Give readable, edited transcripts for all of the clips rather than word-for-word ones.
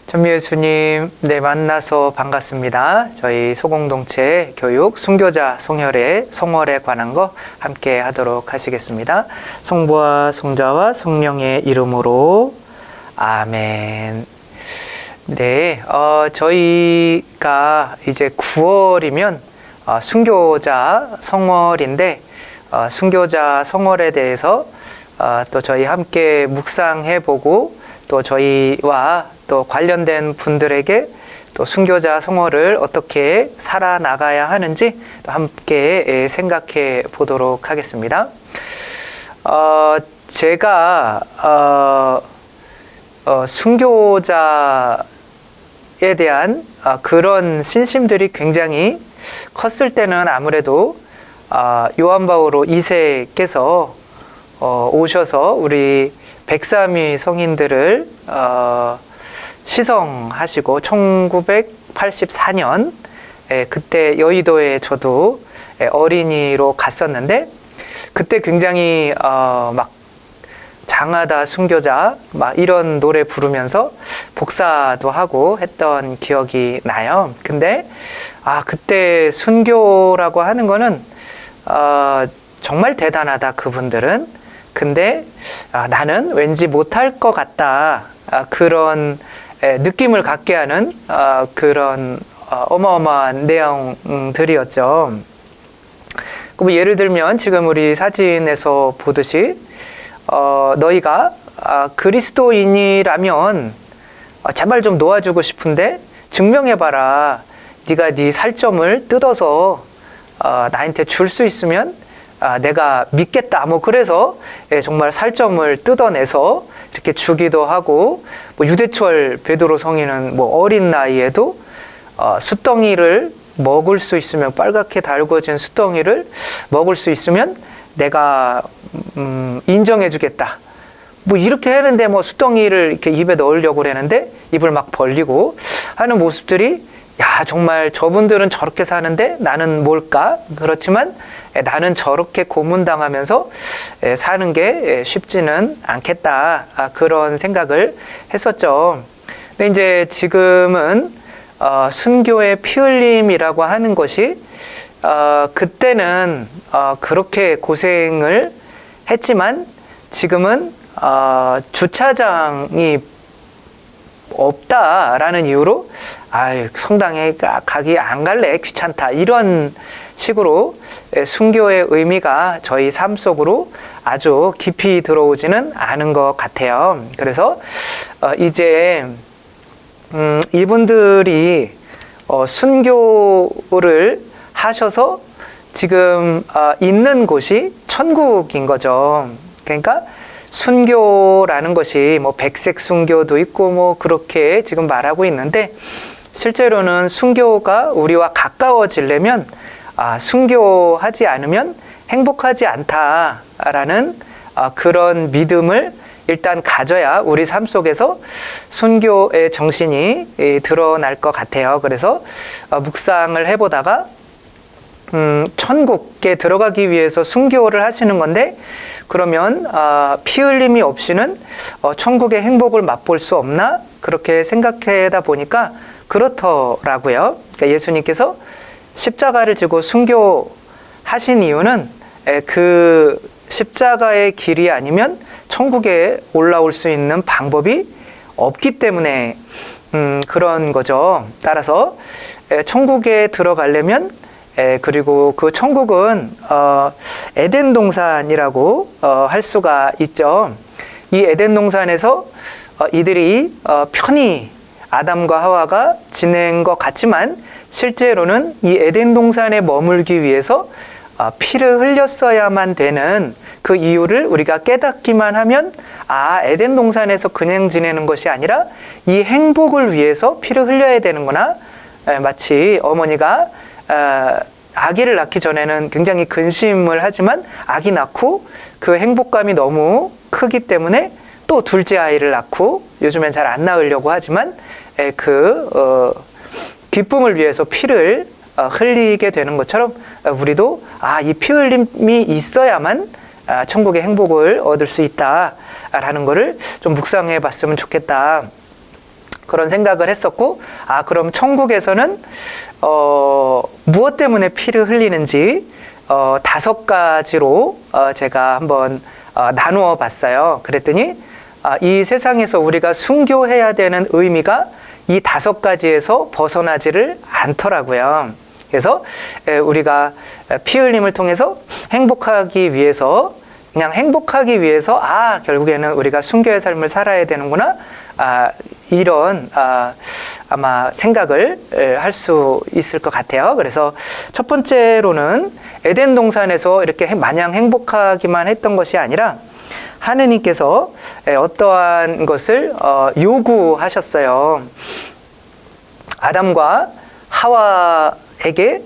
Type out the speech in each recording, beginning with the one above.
전미 예수님, 만나서 반갑습니다. 저희 소공동체 교육 순교자 송혈의 성월에 관한 거 함께 하도록 하시겠습니다. 성부와 성자와 성령의 이름으로 아멘. 저희가 이제 9월이면 순교자 성월인데 순교자 성월에 대해서 또 저희 함께 묵상해보고 또 저희와 또 관련된 분들에게 또 순교자 성월을 어떻게 살아나가야 하는지 또 함께 생각해 보도록 하겠습니다. 제가 순교자에 대한 그런 신심들이 굉장히 컸을 때는 아무래도 요한 바오로 2세께서 오셔서 우리 103위 성인들을 시성하시고 1984년 그때 여의도에 저도 어린이로 갔었는데 그때 굉장히 막 장하다 순교자 막 이런 노래 부르면서 복사도 하고 했던 기억이 나요. 근데 그때 순교라고 하는 거는 정말 대단하다 그분들은. 근데 나는 왠지 못할 것 같다 그런 느낌을 갖게 하는 그런 어마어마한 내용들이었죠. 그럼 예를 들면 지금 우리 사진에서 보듯이 너희가 그리스도인이라면 제발 좀 놓아주고 싶은데 증명해봐라. 네가 네 살점을 뜯어서 나한테 줄 수 있으면 내가 믿겠다. 그래서 정말 살점을 뜯어내서 이렇게 주기도 하고, 유대철 베드로 성인은 어린 나이에도 숫덩이를 먹을 수 있으면, 빨갛게 달궈진 숫덩이를 먹을 수 있으면 내가 인정해 주겠다. 이렇게 하는데 숫덩이를 이렇게 입에 넣으려고 그러는데 입을 막 벌리고 하는 모습들이 정말 저분들은 저렇게 사는데 나는 뭘까? 그렇지만 나는 저렇게 고문당하면서 사는 게 쉽지는 않겠다. 그런 생각을 했었죠. 근데 이제 지금은 순교의 피 흘림이라고 하는 것이 그때는 그렇게 고생을 했지만 지금은 주차장이 없다라는 이유로 성당에 가기 안 갈래 귀찮다 이런 식으로 순교의 의미가 저희 삶 속으로 아주 깊이 들어오지는 않은 것 같아요. 그래서 이제 이분들이 순교를 하셔서 지금 있는 곳이 천국인 거죠. 그러니까 순교라는 것이 백색 순교도 있고 그렇게 지금 말하고 있는데 실제로는 순교가 우리와 가까워지려면 순교하지 않으면 행복하지 않다라는 그런 믿음을 일단 가져야 우리 삶 속에서 순교의 정신이 드러날 것 같아요. 그래서 묵상을 해보다가 천국에 들어가기 위해서 순교를 하시는 건데 그러면 피 흘림이 없이는 천국의 행복을 맛볼 수 없나? 그렇게 생각하다 보니까 그렇더라고요. 그러니까 예수님께서 십자가를 지고 순교하신 이유는 그 십자가의 길이 아니면 천국에 올라올 수 있는 방법이 없기 때문에 그런 거죠. 따라서 천국에 들어가려면 그리고 그 천국은 에덴 동산이라고 할 수가 있죠. 이 에덴 동산에서 이들이 편히 아담과 하와가 지낸 것 같지만 실제로는 이 에덴 동산에 머물기 위해서 피를 흘렸어야만 되는 그 이유를 우리가 깨닫기만 하면 에덴 동산에서 그냥 지내는 것이 아니라 이 행복을 위해서 피를 흘려야 되는구나. 마치 어머니가 아기를 낳기 전에는 굉장히 근심을 하지만 아기 낳고 그 행복감이 너무 크기 때문에 또 둘째 아이를 낳고 요즘엔 잘 안 낳으려고 하지만 그 기쁨을 위해서 피를 흘리게 되는 것처럼 우리도 이 피 흘림이 있어야만 천국의 행복을 얻을 수 있다라는 것을 좀 묵상해 봤으면 좋겠다. 그런 생각을 했었고, 그럼 천국에서는 무엇 때문에 피를 흘리는지 5가지로 제가 한번 나누어 봤어요. 그랬더니 이 세상에서 우리가 순교해야 되는 의미가 이 5가지에서 벗어나지를 않더라고요. 그래서 우리가 피 흘림을 통해서 행복하기 위해서, 그냥 행복하기 위해서 결국에는 우리가 순교의 삶을 살아야 되는구나, 이런 아마 생각을 할 수 있을 것 같아요. 그래서 첫 번째로는 에덴 동산에서 이렇게 마냥 행복하기만 했던 것이 아니라 하느님께서 어떠한 것을 요구하셨어요. 아담과 하와에게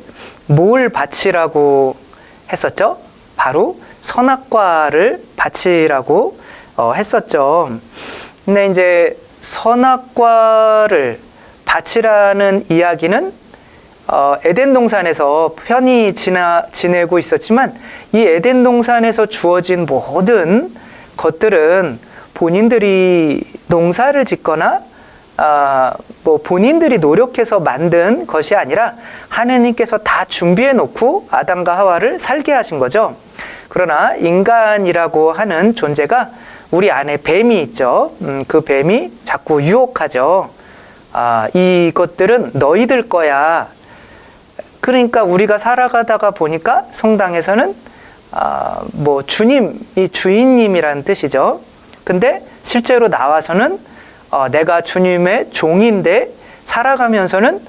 뭘 바치라고 했었죠? 바로 선악과를 바치라고 했었죠. 근데 이제 선악과를 바치라는 이야기는 에덴 동산에서 편히 지내고 있었지만, 이 에덴 동산에서 주어진 모든 것들은 본인들이 농사를 짓거나 본인들이 노력해서 만든 것이 아니라 하느님께서 다 준비해 놓고 아담과 하와를 살게 하신 거죠. 그러나 인간이라고 하는 존재가 우리 안에 뱀이 있죠. 그 뱀이 자꾸 유혹하죠. 이것들은 너희들 거야. 그러니까 우리가 살아가다가 보니까 성당에서는 주님이 주인님이라는 뜻이죠. 근데 실제로 나와서는 내가 주님의 종인데, 살아가면서는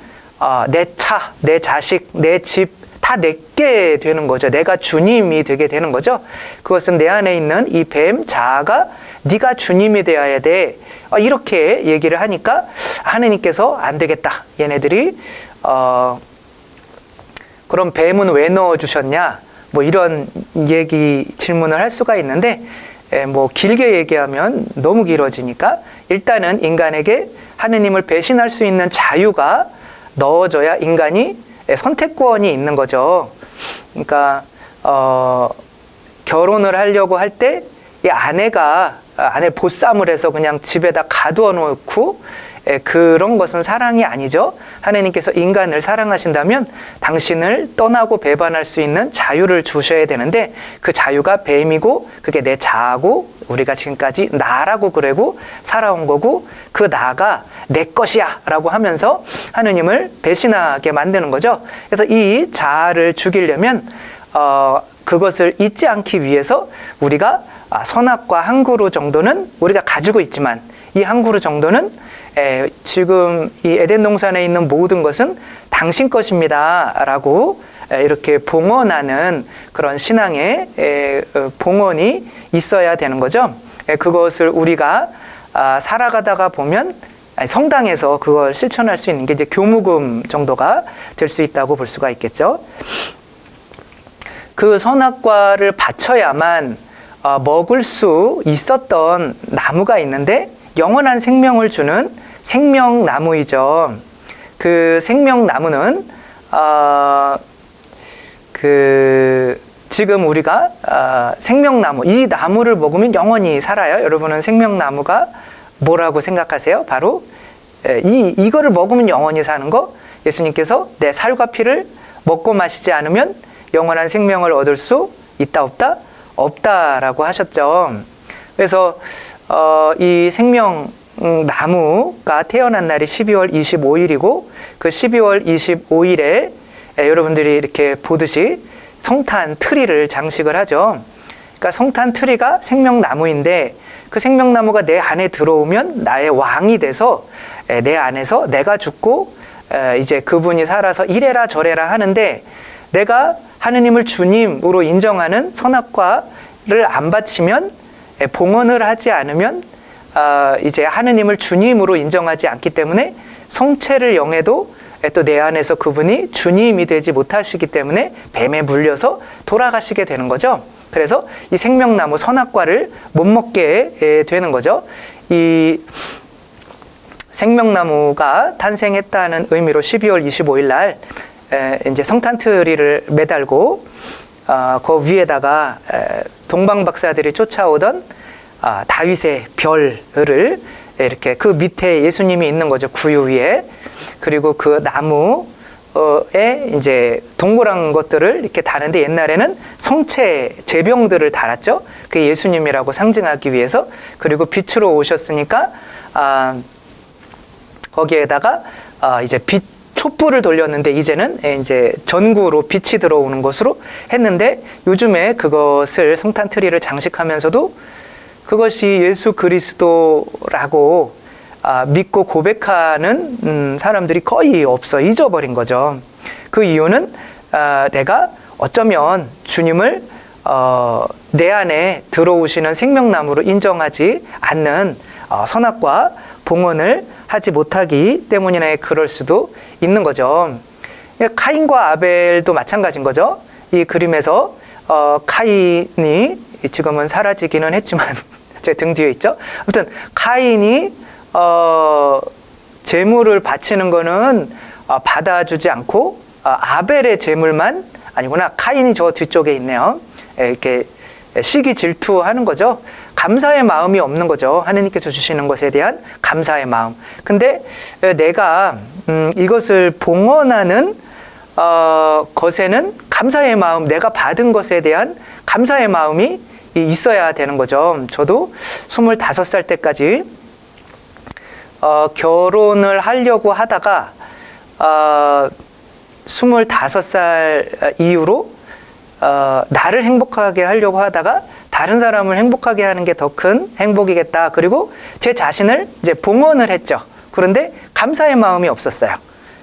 내 차, 내 자식, 내 집 다 내게 되는 거죠. 내가 주님이 되게 되는 거죠. 그것은 내 안에 있는 이 뱀 자아가 네가 주님이 되어야 돼, 이렇게 얘기를 하니까 하느님께서 안 되겠다, 얘네들이 그럼 뱀은 왜 넣어주셨냐, 이런 질문을 할 수가 있는데, 길게 얘기하면 너무 길어지니까 일단은 인간에게 하느님을 배신할 수 있는 자유가 넣어져야 인간이 선택권이 있는 거죠. 그러니까 결혼을 하려고 할 때 이 아내 보쌈을 해서 그냥 집에다 가두어 놓고, 그런 것은 사랑이 아니죠. 하느님께서 인간을 사랑하신다면 당신을 떠나고 배반할 수 있는 자유를 주셔야 되는데, 그 자유가 뱀이고 그게 내 자아고 우리가 지금까지 나라고 그러고 살아온 거고, 그 나가 내 것이야 라고 하면서 하느님을 배신하게 만드는 거죠. 그래서 이 자아를 죽이려면 그것을 잊지 않기 위해서 우리가 선악과 한 그루 정도는 우리가 가지고 있지만, 이 한 그루 정도는 지금 이 에덴 동산에 있는 모든 것은 당신 것입니다 라고 이렇게 봉헌하는 그런 신앙의 봉헌이 있어야 되는 거죠. 그것을 우리가 살아가다가 보면 성당에서 그걸 실천할 수 있는 게 이제 교무금 정도가 될 수 있다고 볼 수가 있겠죠. 그 선악과를 바쳐야만 먹을 수 있었던 나무가 있는데, 영원한 생명을 주는 생명나무이죠. 그 생명나무는 지금 우리가 생명나무, 이 나무를 먹으면 영원히 살아요. 여러분은 생명나무가 뭐라고 생각하세요? 바로 이거를 먹으면 영원히 사는 거, 예수님께서 내 살과 피를 먹고 마시지 않으면 영원한 생명을 얻을 수 있다 없다? 없다라고 하셨죠. 그래서 이 생명나무가 태어난 날이 12월 25일이고 그 12월 25일에 여러분들이 이렇게 보듯이 성탄 트리를 장식을 하죠. 그러니까 성탄 트리가 생명나무인데, 그 생명나무가 내 안에 들어오면 나의 왕이 돼서 내 안에서 내가 죽고 이제 그분이 살아서 이래라 저래라 하는데, 내가 하느님을 주님으로 인정하는 선악과를 안 바치면, 봉헌을 하지 않으면 이제 하느님을 주님으로 인정하지 않기 때문에 성체를 영해도 또 내 안에서 그분이 주님이 되지 못하시기 때문에 뱀에 물려서 돌아가시게 되는 거죠. 그래서 이 생명나무 선악과를 못 먹게 되는 거죠. 이 생명나무가 탄생했다는 의미로 12월 25일 날 이제 성탄트리를 매달고 그 위에다가 동방 박사들이 쫓아오던 다윗의 별을 이렇게 그 밑에 예수님이 있는 거죠. 구유 위에. 그리고 그 나무에 이제 동그란 것들을 이렇게 다는데 옛날에는 성체, 제병들을 달았죠. 그게 예수님이라고 상징하기 위해서. 그리고 빛으로 오셨으니까, 거기에다가, 이제 촛불을 돌렸는데 이제는 이제 전구로 빛이 들어오는 것으로 했는데 요즘에 그것을 성탄 트리를 장식하면서도 그것이 예수 그리스도라고 믿고 고백하는 사람들이 거의 없어 잊어버린 거죠. 그 이유는 내가 어쩌면 주님을 내 안에 들어오시는 생명나무로 인정하지 않는 선악과 봉헌을 하지 못하기 때문이나 그럴 수도 있는 거죠. 카인과 아벨도 마찬가지인 거죠. 이 그림에서 카인이 지금은 사라지기는 했지만 제 등 뒤에 있죠. 아무튼 카인이 제물을 바치는 거는 받아주지 않고 아벨의 제물만 아니구나. 카인이 저 뒤쪽에 있네요. 이렇게 시기 질투하는 거죠. 감사의 마음이 없는 거죠. 하느님께서 주시는 것에 대한 감사의 마음. 근데 내가 이것을 봉헌하는 것에는 감사의 마음, 내가 받은 것에 대한 감사의 마음이 있어야 되는 거죠. 저도 25살 때까지 결혼을 하려고 하다가 25살 이후로 나를 행복하게 하려고 하다가 다른 사람을 행복하게 하는 게 더 큰 행복이겠다. 그리고 제 자신을 이제 봉헌을 했죠. 그런데 감사의 마음이 없었어요.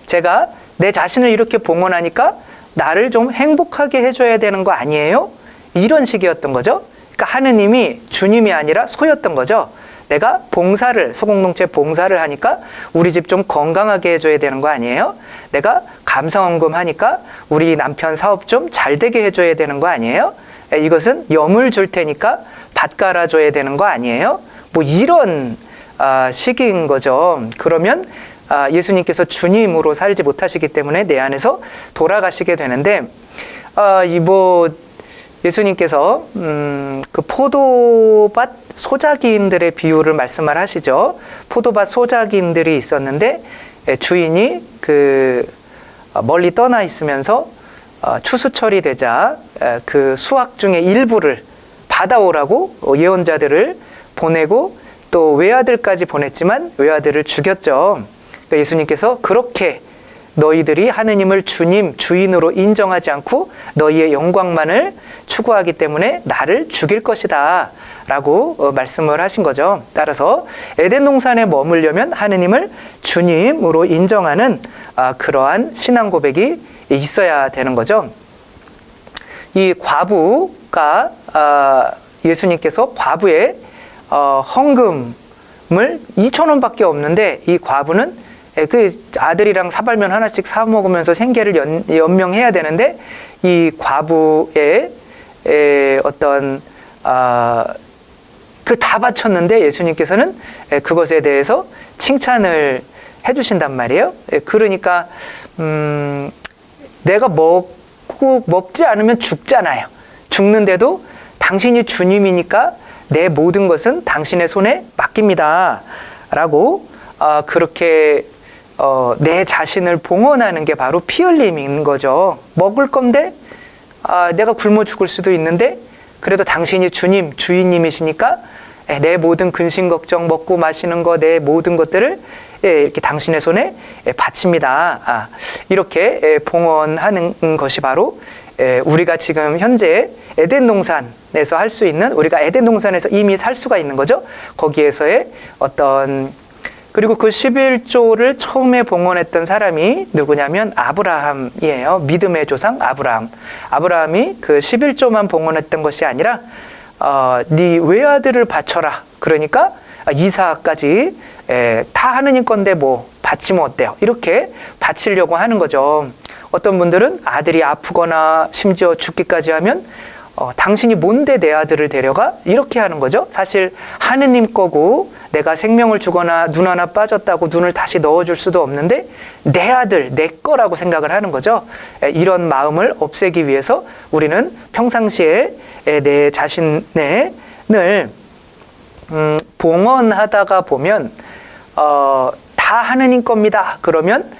제가 내 자신을 이렇게 봉헌하니까 나를 좀 행복하게 해줘야 되는 거 아니에요? 이런 식이었던 거죠. 그러니까 하느님이 주님이 아니라 소였던 거죠. 내가 봉사를, 소공동체 봉사를 하니까 우리 집 좀 건강하게 해줘야 되는 거 아니에요? 내가 감사원금 하니까 우리 남편 사업 좀 잘 되게 해줘야 되는 거 아니에요? 이것은 염을 줄 테니까 밭 갈아줘야 되는 거 아니에요? 뭐 이런 식인 거죠. 그러면 예수님께서 주님으로 살지 못하시기 때문에 내 안에서 돌아가시게 되는데 예수님께서 그 포도밭 소작이인들의 비유를 말씀을 하시죠. 포도밭 소작이인들이 있었는데 주인이 멀리 떠나 있으면서 추수철이 되자 그 수확 중에 일부를 받아오라고 예언자들을 보내고 또 외아들까지 보냈지만 외아들을 죽였죠. 그러니까 예수님께서 그렇게 너희들이 하느님을 주님, 주인으로 인정하지 않고 너희의 영광만을 추구하기 때문에 나를 죽일 것이다 라고 말씀을 하신 거죠. 따라서 에덴 동산에 머물려면 하느님을 주님으로 인정하는 그러한 신앙 고백이 있어야 되는 거죠. 이 과부가 예수님께서 과부의 헌금을 2,000원밖에 없는데 이 과부는 그 아들이랑 사발면 하나씩 사 먹으면서 생계를 연명해야 되는데 이 과부의 어떤 그 다 바쳤는데 예수님께서는 그것에 대해서 칭찬을 해주신단 말이에요. 그러니까 내가 먹지 않으면 죽잖아요. 죽는데도 당신이 주님이니까 내 모든 것은 당신의 손에 맡깁니다 라고 그렇게 내 자신을 봉헌하는 게 바로 피 흘림인 거죠. 먹을 건데 내가 굶어 죽을 수도 있는데 그래도 당신이 주님, 주인님이시니까 내 모든 근심 걱정, 먹고 마시는 거, 내 모든 것들을 이렇게 당신의 손에 바칩니다. 이렇게 봉헌하는 것이 바로 우리가 지금 현재 에덴 동산에서 할 수 있는, 우리가 에덴 동산에서 이미 살 수가 있는 거죠. 거기에서의 그리고 그 11조를 처음에 봉헌했던 사람이 누구냐면 아브라함이에요. 믿음의 조상 아브라함. 아브라함이 그 11조만 봉헌했던 것이 아니라 네 외아들을 바쳐라. 그러니까 이삭까지 다 하느님 건데 뭐 바치면 어때요? 이렇게 바치려고 하는 거죠. 어떤 분들은 아들이 아프거나 심지어 죽기까지 하면 당신이 뭔데 내 아들을 데려가? 이렇게 하는 거죠. 사실 하느님 거고 내가 생명을 주거나 눈 하나 빠졌다고 눈을 다시 넣어줄 수도 없는데 내 아들, 내 거라고 생각을 하는 거죠. 이런 마음을 없애기 위해서 우리는 평상시에 내 자신을 봉헌하다가 보면 다 하느님 겁니다. 그러면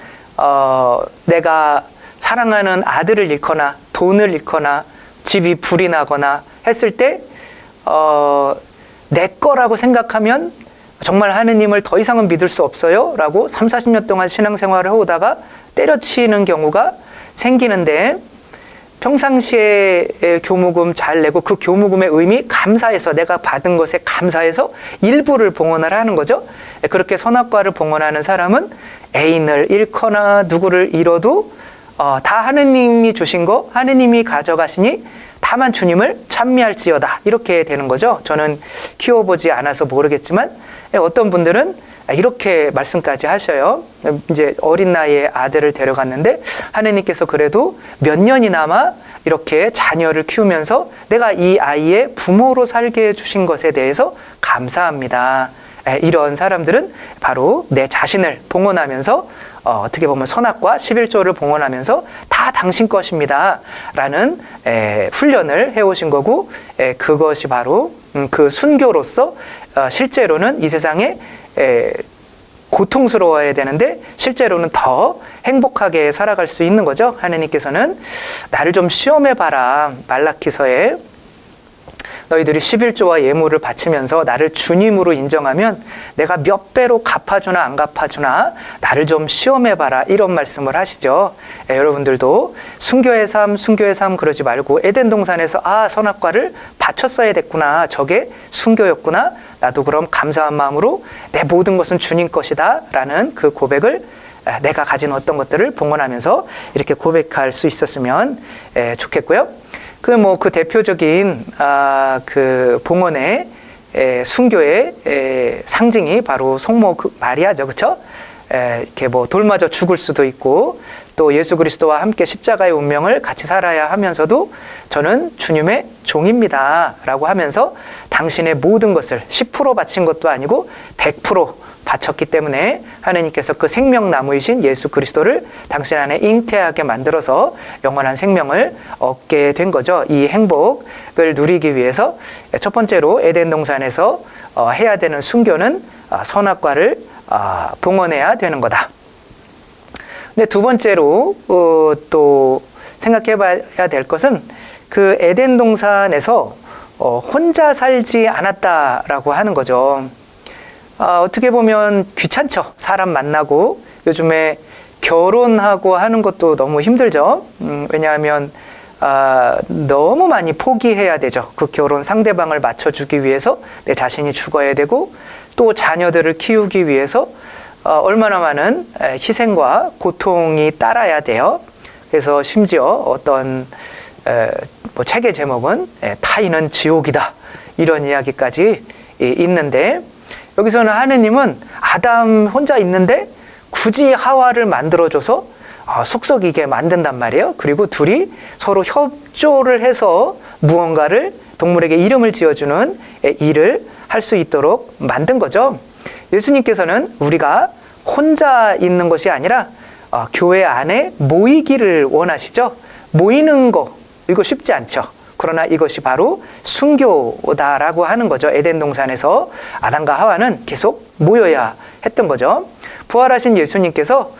내가 사랑하는 아들을 잃거나 돈을 잃거나 집이 불이 나거나 했을 때 내 거라고 생각하면 정말 하느님을 더 이상은 믿을 수 없어요 라고 30-40년 동안 신앙생활을 해오다가 때려치는 경우가 생기는데, 평상시에 교무금 잘 내고 그 교무금의 의미 감사해서, 내가 받은 것에 감사해서 일부를 봉헌을 하는 거죠. 그렇게 선악과를 봉헌하는 사람은 애인을 잃거나 누구를 잃어도 다 하느님이 주신 거 하느님이 가져가시니 다만 주님을 찬미할지어다, 이렇게 되는 거죠. 저는 키워보지 않아서 모르겠지만 어떤 분들은 이렇게 말씀까지 하셔요. 이제 어린 나이에 아들을 데려갔는데 하느님께서 그래도 몇 년이나마 이렇게 자녀를 키우면서 내가 이 아이의 부모로 살게 해주신 것에 대해서 감사합니다. 이런 사람들은 바로 내 자신을 봉헌하면서 어떻게 보면 선악과 11조를 봉헌하면서 다 당신 것입니다 라는 훈련을 해오신 거고, 그것이 바로 그 순교로서 실제로는 이 세상에 고통스러워야 되는데 실제로는 더 행복하게 살아갈 수 있는 거죠. 하느님께서는 나를 좀 시험해봐라, 말라키서에 너희들이 11조와 예물을 바치면서 나를 주님으로 인정하면 내가 몇 배로 갚아주나 안 갚아주나 나를 좀 시험해봐라, 이런 말씀을 하시죠. 여러분들도 순교의 삶 그러지 말고 에덴 동산에서 선악과를 바쳤어야 됐구나, 저게 순교였구나, 나도 그럼 감사한 마음으로 내 모든 것은 주님 것이다 라는 그 고백을, 내가 가진 어떤 것들을 봉헌하면서 이렇게 고백할 수 있었으면 좋겠고요. 그 대표적인 그 봉헌의 순교의 상징이 바로 성모 마리아죠, 그렇죠? 이렇게 돌 맞아 죽을 수도 있고, 또 예수 그리스도와 함께 십자가의 운명을 같이 살아야 하면서도 저는 주님의 종입니다 라고 하면서 당신의 모든 것을 10% 바친 것도 아니고 100% 바쳤기 때문에 하느님께서 그 생명나무이신 예수 그리스도를 당신 안에 잉태하게 만들어서 영원한 생명을 얻게 된 거죠. 이 행복을 누리기 위해서 첫 번째로 에덴 동산에서 해야 되는 순교는 선악과를 봉헌해야 되는 거다. 근데 두 번째로 또 생각해 봐야 될 것은 그 에덴 동산에서 혼자 살지 않았다라고 하는 거죠. 어떻게 보면 귀찮죠. 사람 만나고 요즘에 결혼하고 하는 것도 너무 힘들죠. 왜냐하면 너무 많이 포기해야 되죠. 그 결혼 상대방을 맞춰주기 위해서 내 자신이 죽어야 되고, 또 자녀들을 키우기 위해서 얼마나 많은 희생과 고통이 따라야 돼요. 그래서 심지어 어떤 책의 제목은 타인은 지옥이다, 이런 이야기까지 있는데, 여기서는 하느님은 아담 혼자 있는데 굳이 하와를 만들어줘서 속썩이게 만든단 말이에요. 그리고 둘이 서로 협조를 해서 무언가를, 동물에게 이름을 지어주는 일을 할 수 있도록 만든 거죠. 예수님께서는 우리가 혼자 있는 것이 아니라 교회 안에 모이기를 원하시죠. 모이는 거, 이거 쉽지 않죠. 그러나 이것이 바로 순교다라고 하는 거죠. 에덴 동산에서 아담과 하와는 계속 모여야 했던 거죠. 부활하신 예수님께서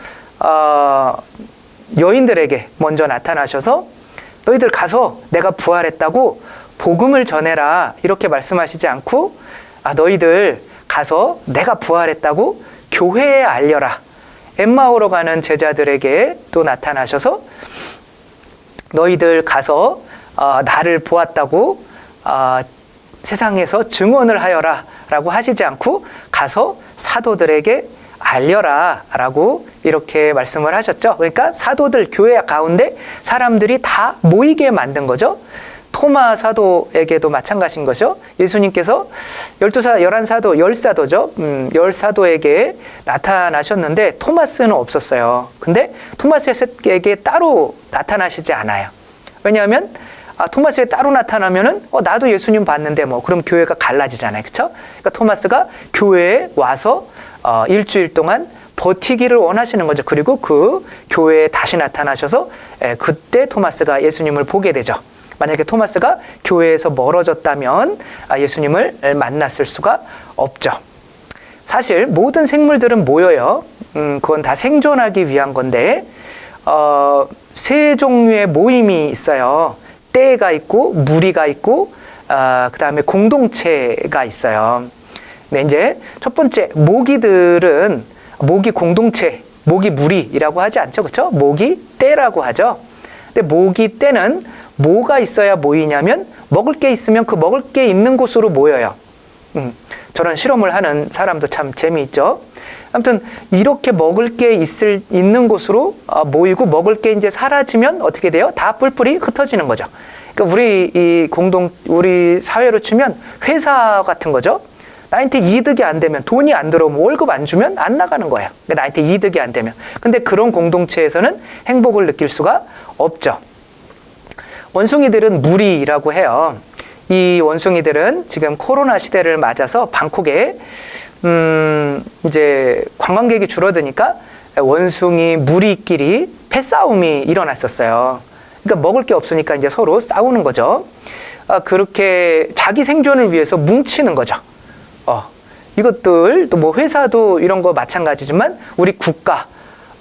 여인들에게 먼저 나타나셔서 너희들 가서 내가 부활했다고 복음을 전해라, 이렇게 말씀하시지 않고 너희들 가서 내가 부활했다고 교회에 알려라. 엠마오로 가는 제자들에게 또 나타나셔서 너희들 가서 나를 보았다고 세상에서 증언을 하여라 라고 하시지 않고 가서 사도들에게 알려라 라고 이렇게 말씀을 하셨죠. 그러니까 사도들, 교회 가운데 사람들이 다 모이게 만든 거죠. 토마 사도에게도 마찬가지인 거죠. 예수님께서 11사도, 10사도죠. 10사도에게 나타나셨는데 토마스는 없었어요. 근데 토마스에게 따로 나타나시지 않아요. 왜냐하면 토마스에 따로 나타나면은 나도 예수님 봤는데 그럼 교회가 갈라지잖아요. 그렇죠? 그러니까 토마스가 교회에 와서 일주일 동안 버티기를 원하시는 거죠. 그리고 그 교회에 다시 나타나셔서 그때 토마스가 예수님을 보게 되죠. 만약에 토마스가 교회에서 멀어졌다면 예수님을 만났을 수가 없죠. 사실 모든 생물들은 모여요. 그건 다 생존하기 위한 건데 세 종류의 모임이 있어요. 떼가 있고 무리가 있고 그 다음에 공동체가 있어요. 근데 이제 첫 번째 모기들은 모기 공동체, 모기 무리라고 하지 않죠, 그렇죠? 모기 떼라고 하죠. 근데 모기 떼는 뭐가 있어야 모이냐면 먹을 게 있으면 그 먹을 게 있는 곳으로 모여요. 저런 실험을 하는 사람도 참 재미있죠. 아무튼 이렇게 먹을 게 있는 곳으로 모이고 먹을 게 이제 사라지면 어떻게 돼요? 다 뿔뿔이 흩어지는 거죠. 그러니까 우리 사회로 치면 회사 같은 거죠. 나한테 이득이 안 되면, 돈이 안 들어오면, 월급 안 주면 안 나가는 거예요. 그러니까 나한테 이득이 안 되면. 근데 그런 공동체에서는 행복을 느낄 수가 없죠. 원숭이들은 무리라고 해요. 이 원숭이들은 지금 코로나 시대를 맞아서 방콕에 이제 관광객이 줄어드니까 원숭이 무리끼리 패싸움이 일어났었어요. 그러니까 먹을 게 없으니까 이제 서로 싸우는 거죠. 그렇게 자기 생존을 위해서 뭉치는 거죠. 이것들 또 뭐 회사도 이런 거 마찬가지지만 우리 국가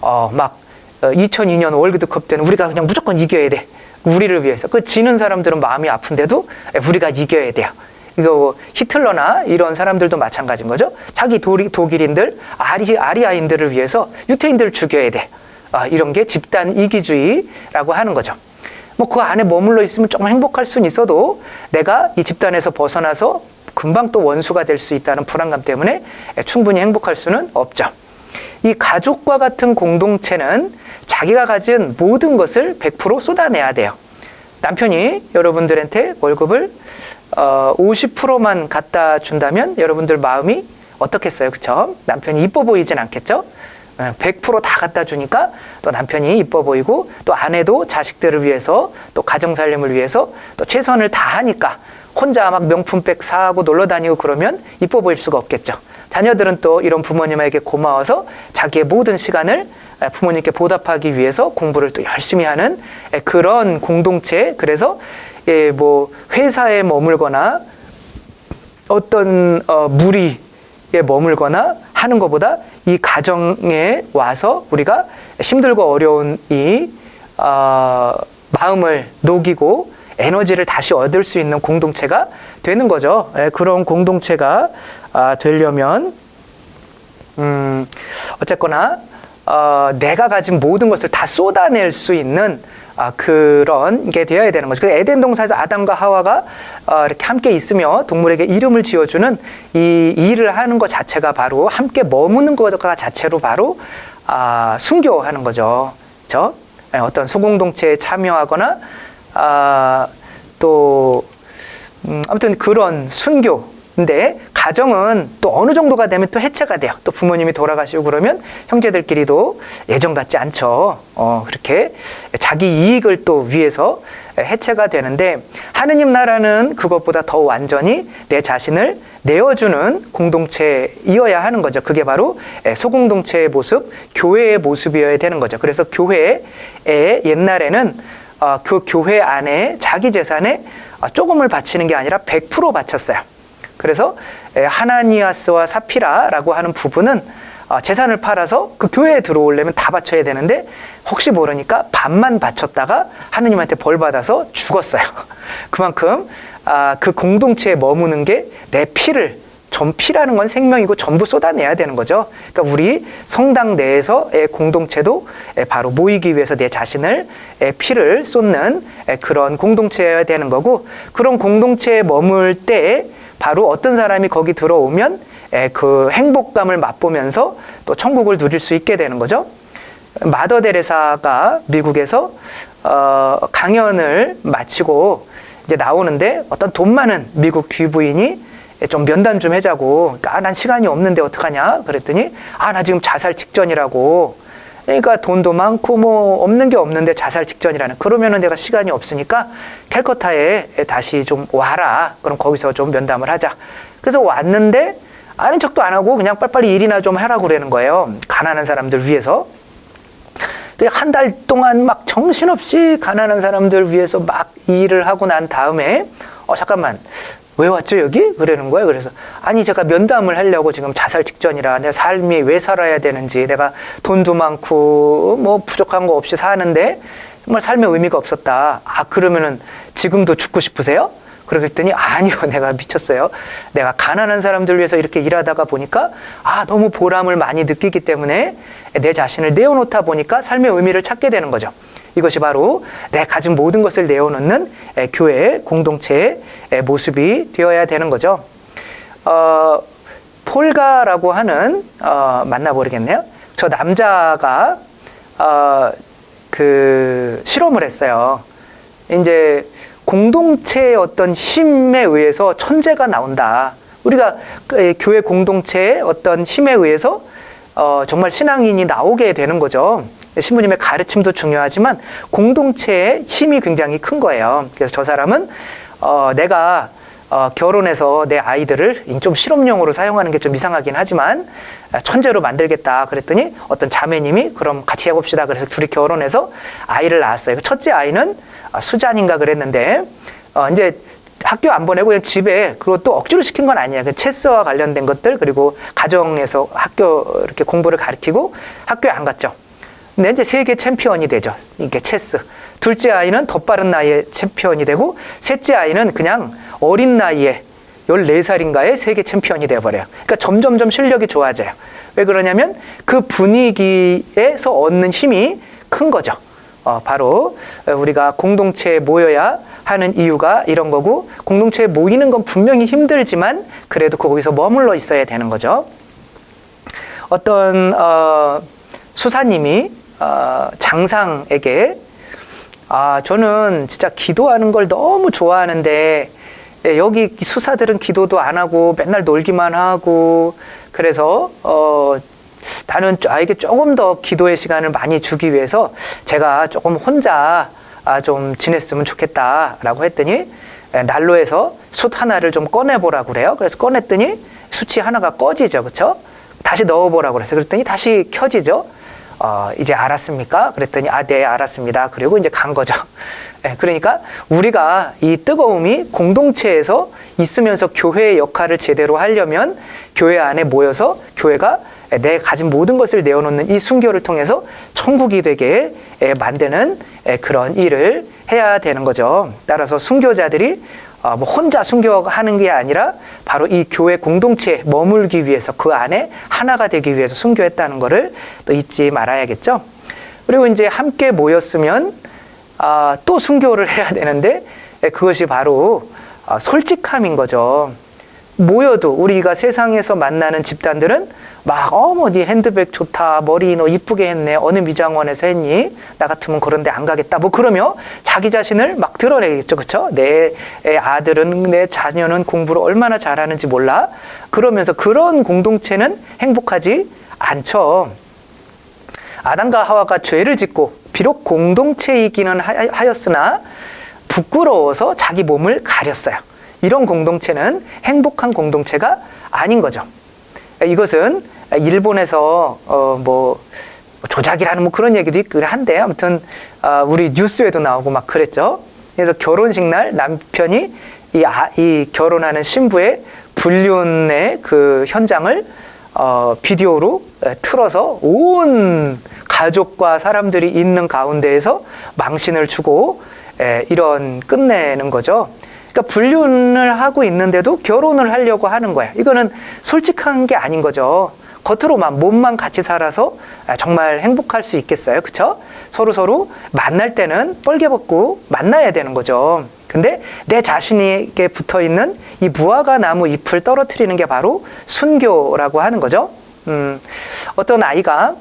막 2002년 월드컵 때는 우리가 그냥 무조건 이겨야 돼. 우리를 위해서. 그 지는 사람들은 마음이 아픈데도 우리가 이겨야 돼요. 이거 히틀러나 이런 사람들도 마찬가지인 거죠. 자기 독일인들, 아리아인들을 위해서 유태인들을 죽여야 돼. 이런 게 집단 이기주의라고 하는 거죠. 뭐 그 안에 머물러 있으면 조금 행복할 수는 있어도 내가 이 집단에서 벗어나서 금방 또 원수가 될 수 있다는 불안감 때문에 충분히 행복할 수는 없죠. 이 가족과 같은 공동체는 자기가 가진 모든 것을 100% 쏟아내야 돼요. 남편이 여러분들한테 월급을 50%만 갖다 준다면 여러분들 마음이 어떻겠어요? 그쵸? 남편이 이뻐 보이진 않겠죠? 100% 다 갖다 주니까 또 남편이 이뻐 보이고 또 아내도 자식들을 위해서 또 가정살림을 위해서 또 최선을 다하니까 혼자 막 명품백 사고 놀러 다니고 그러면 이뻐 보일 수가 없겠죠. 자녀들은 또 이런 부모님에게 고마워서 자기의 모든 시간을 부모님께 보답하기 위해서 공부를 또 열심히 하는 그런 공동체. 그래서 뭐 회사에 머물거나 어떤 무리에 머물거나 하는 것보다 이 가정에 와서 우리가 힘들고 어려운 이 마음을 녹이고 에너지를 다시 얻을 수 있는 공동체가 되는 거죠. 그런 공동체가 되려면 어쨌거나 내가 가진 모든 것을 다 쏟아낼 수 있는 그런 게 되어야 되는 거죠. 에덴 동산에서 아담과 하와가 이렇게 함께 있으며 동물에게 이름을 지어주는 이 일을 하는 것 자체가 바로 함께 머무는 것 자체로 바로 순교하는 거죠. 그렇죠? 어떤 소공동체에 참여하거나 또 아무튼 그런 순교인데 가정은 또 어느 정도가 되면 또 해체가 돼요. 또 부모님이 돌아가시고 그러면 형제들끼리도 예전 같지 않죠. 그렇게 자기 이익을 또 위해서 해체가 되는데 하느님 나라는 그것보다 더 완전히 내 자신을 내어주는 공동체이어야 하는 거죠. 그게 바로 소공동체의 모습, 교회의 모습이어야 되는 거죠. 그래서 교회에 옛날에는 그 교회 안에 자기 재산에 조금을 바치는 게 아니라 100% 바쳤어요. 그래서 하나니아스와 사피라라고 하는 부부는 재산을 팔아서 그 교회에 들어오려면 다 바쳐야 되는데 혹시 모르니까 반만 바쳤다가 하느님한테 벌 받아서 죽었어요. 그만큼 그 공동체에 머무는 게 내 피를, 피라는 건 생명이고 전부 쏟아내야 되는 거죠. 그러니까 우리 성당 내에서의 공동체도 바로 모이기 위해서 내 자신을 피를 쏟는 그런 공동체여야 되는 거고, 그런 공동체에 머물 때 바로 어떤 사람이 거기 들어오면 그 행복감을 맛보면서 또 천국을 누릴 수 있게 되는 거죠. 마더 데레사가 미국에서 강연을 마치고 이제 나오는데 어떤 돈 많은 미국 귀부인이 좀 면담 좀 해자고, 그러니까 난 시간이 없는데 어떡하냐 그랬더니 나 지금 자살 직전이라고. 그러니까 돈도 많고 뭐 없는 게 없는데 자살 직전이라는. 그러면은 내가 시간이 없으니까 캘커타에 다시 좀 와라. 그럼 거기서 좀 면담을 하자. 그래서 왔는데 아는 척도 안 하고 그냥 빨리빨리 일이나 좀 하라고 그러는 거예요. 가난한 사람들 위해서. 한 달 동안 막 정신없이 가난한 사람들 위해서 막 일을 하고 난 다음에 잠깐만, 왜 왔죠 여기? 그러는 거예요. 그래서 아니, 제가 면담을 하려고 지금 자살 직전이라 내 삶이 왜 살아야 되는지, 내가 돈도 많고 뭐 부족한 거 없이 사는데 정말 삶의 의미가 없었다. 그러면은 지금도 죽고 싶으세요? 그러겠더니 아니요, 내가 미쳤어요. 내가 가난한 사람들 위해서 이렇게 일하다가 보니까 너무 보람을 많이 느끼기 때문에 내 자신을 내어놓다 보니까 삶의 의미를 찾게 되는 거죠. 이것이 바로 내 가진 모든 것을 내어놓는 교회 공동체의 모습이 되어야 되는 거죠. 폴가라고 하는 만나버리겠네요. 저 남자가 그 실험을 했어요. 이제 공동체의 어떤 힘에 의해서 천재가 나온다. 우리가 교회 공동체의 어떤 힘에 의해서 정말 신앙인이 나오게 되는 거죠. 신부님의 가르침도 중요하지만 공동체의 힘이 굉장히 큰 거예요. 그래서 저 사람은 내가 결혼해서 내 아이들을 좀 실험용으로 사용하는 게 좀 이상하긴 하지만 천재로 만들겠다 그랬더니 어떤 자매님이 그럼 같이 해봅시다. 그래서 둘이 결혼해서 아이를 낳았어요. 첫째 아이는 수잔인가 그랬는데 이제 학교 안 보내고 그냥 집에, 그리고 또 억지로 시킨 건 아니야. 그 체스와 관련된 것들, 그리고 가정에서 학교 이렇게 공부를 가르치고 학교에 안 갔죠. 근데 이제 세계 챔피언이 되죠. 이게 체스. 둘째 아이는 더 빠른 나이에 챔피언이 되고, 셋째 아이는 그냥 어린 나이에 14살인가에 세계 챔피언이 되어버려요. 그러니까 점점점 실력이 좋아져요. 왜 그러냐면 그 분위기에서 얻는 힘이 큰 거죠. 바로 우리가 공동체에 모여야 하는 이유가 이런 거고, 공동체에 모이는 건 분명히 힘들지만 그래도 거기서 머물러 있어야 되는 거죠. 어떤 수사님이 장상에게 저는 진짜 기도하는 걸 너무 좋아하는데 여기 수사들은 기도도 안 하고 맨날 놀기만 하고, 그래서 나는 아이에게 조금 더 기도의 시간을 많이 주기 위해서 제가 조금 혼자 좀 지냈으면 좋겠다라고 했더니 난로에서 숯 하나를 좀 꺼내보라고 그래요. 그래서 꺼냈더니 숯이 하나가 꺼지죠. 그렇죠? 다시 넣어보라고 그랬어요. 그랬더니 다시 켜지죠. 이제 알았습니까? 그랬더니 네, 알았습니다. 그리고 이제 간 거죠. 그러니까 우리가 이 뜨거움이 공동체에서 있으면서 교회의 역할을 제대로 하려면 교회 안에 모여서 교회가 내 가진 모든 것을 내어놓는 이 순교를 통해서 천국이 되게 만드는 그런 일을 해야 되는 거죠. 따라서 순교자들이 뭐 혼자 순교하는 게 아니라 바로 이 교회 공동체에 머물기 위해서, 그 안에 하나가 되기 위해서 순교했다는 것을 또 잊지 말아야겠죠. 그리고 이제 함께 모였으면 또 순교를 해야 되는데 그것이 바로 솔직함인 거죠. 모여도 우리가 세상에서 만나는 집단들은 막 네 핸드백 좋다, 머리 너 이쁘게 했네, 어느 미장원에서 했니, 나 같으면 그런 데 안 가겠다, 뭐 그러며 자기 자신을 막 드러내겠죠. 그렇죠? 내 아들은, 내 자녀는 공부를 얼마나 잘하는지 몰라, 그러면서 그런 공동체는 행복하지 않죠. 아담과 하와가 죄를 짓고 비록 공동체이기는 하였으나 부끄러워서 자기 몸을 가렸어요. 이런 공동체는 행복한 공동체가 아닌 거죠. 이것은 일본에서 뭐 조작이라는 뭐 그런 얘기도 있긴 한데, 아무튼 우리 뉴스에도 나오고 막 그랬죠. 그래서 결혼식 날 남편이 이 결혼하는 신부의 불륜의 그 현장을 비디오로 틀어서 온 가족과 사람들이 있는 가운데에서 망신을 주고 이런 끝내는 거죠. 그러니까 불륜을 하고 있는데도 결혼을 하려고 하는 거예요. 이거는 솔직한 게 아닌 거죠. 겉으로만, 몸만 같이 살아서 정말 행복할 수 있겠어요. 그렇죠? 서로 만날 때는 뻘개 벗고 만나야 되는 거죠. 근데 내 자신에게 붙어있는 이 무화과 나무 잎을 떨어뜨리는 게 바로 순교라고 하는 거죠. 어떤 아이가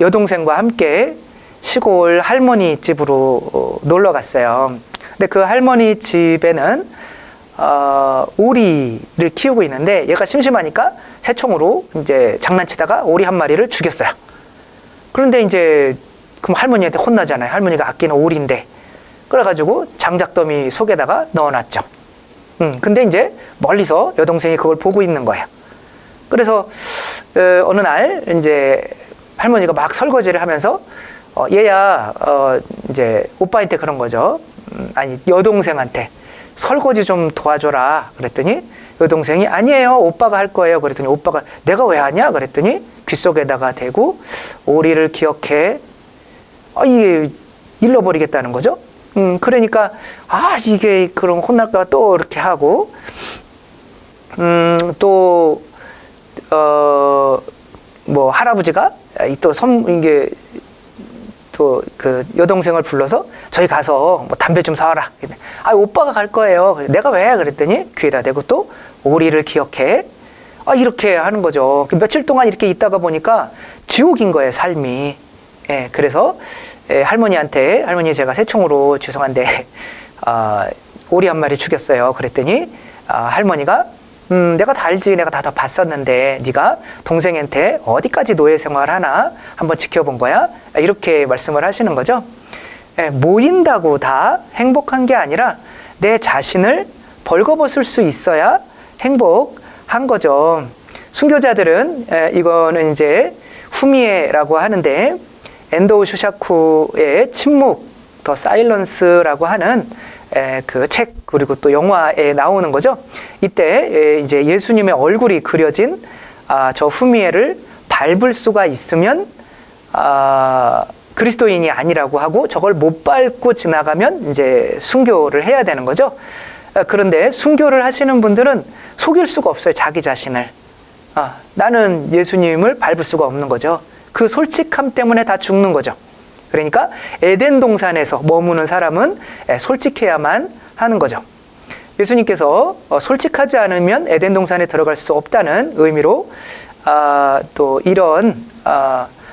여동생과 함께 시골 할머니 집으로 놀러 갔어요. 근데 그 할머니 집에는 오리를 키우고 있는데 얘가 심심하니까 새총으로 이제 장난치다가 오리 한 마리를 죽였어요. 그런데 이제 그럼 할머니한테 혼나잖아요. 할머니가 아끼는 오리인데. 그래가지고 장작더미 속에다가 넣어놨죠. 근데 이제 멀리서 여동생이 그걸 보고 있는 거예요. 그래서 어느 날 이제 할머니가 막 설거지를 하면서 얘야 이제 오빠한테 그런 거죠. 아니 여동생한테 설거지 좀 도와줘라 그랬더니 여동생이 아니에요 오빠가 할 거예요 그랬더니 오빠가 내가 왜 하냐 그랬더니 귓속에다가 대고 오리를 기억해. 이게 잃어버리겠다는 거죠. 그러니까 이게 그럼 혼날까 또 이렇게 하고 또 뭐 할아버지가 또 이게 또 그 여동생을 불러서 저희 가서 뭐 담배 좀 사와라. 오빠가 갈 거예요. 내가 왜? 그랬더니 귀에다 대고 또 오리를 기억해. 이렇게 하는 거죠. 며칠 동안 이렇게 있다가 보니까 지옥인 거예요, 삶이. 예, 그래서 할머니 제가 새총으로 죄송한데 오리 한 마리 죽였어요. 그랬더니 할머니가 내가 다 알지. 내가 다 봤었는데 네가 동생한테 어디까지 노예 생활하나 한번 지켜본 거야. 이렇게 말씀을 하시는 거죠. 모인다고 다 행복한 게 아니라 내 자신을 벌거벗을 수 있어야 행복한 거죠. 순교자들은 이거는 이제 후미에라고 하는데 엔도우 슈샤쿠의 침묵, 더 사일런스라고 하는 그 책 그리고 또 영화에 나오는 거죠. 이때 이제 예수님의 얼굴이 그려진 저 후미에를 밟을 수가 있으면 그리스도인이 아니라고 하고 저걸 못 밟고 지나가면 이제 순교를 해야 되는 거죠. 그런데 순교를 하시는 분들은 속일 수가 없어요. 자기 자신을. 나는 예수님을 밟을 수가 없는 거죠. 그 솔직함 때문에 다 죽는 거죠. 그러니까 에덴 동산에서 머무는 사람은 솔직해야만 하는 거죠. 예수님께서 솔직하지 않으면 에덴 동산에 들어갈 수 없다는 의미로 또 이런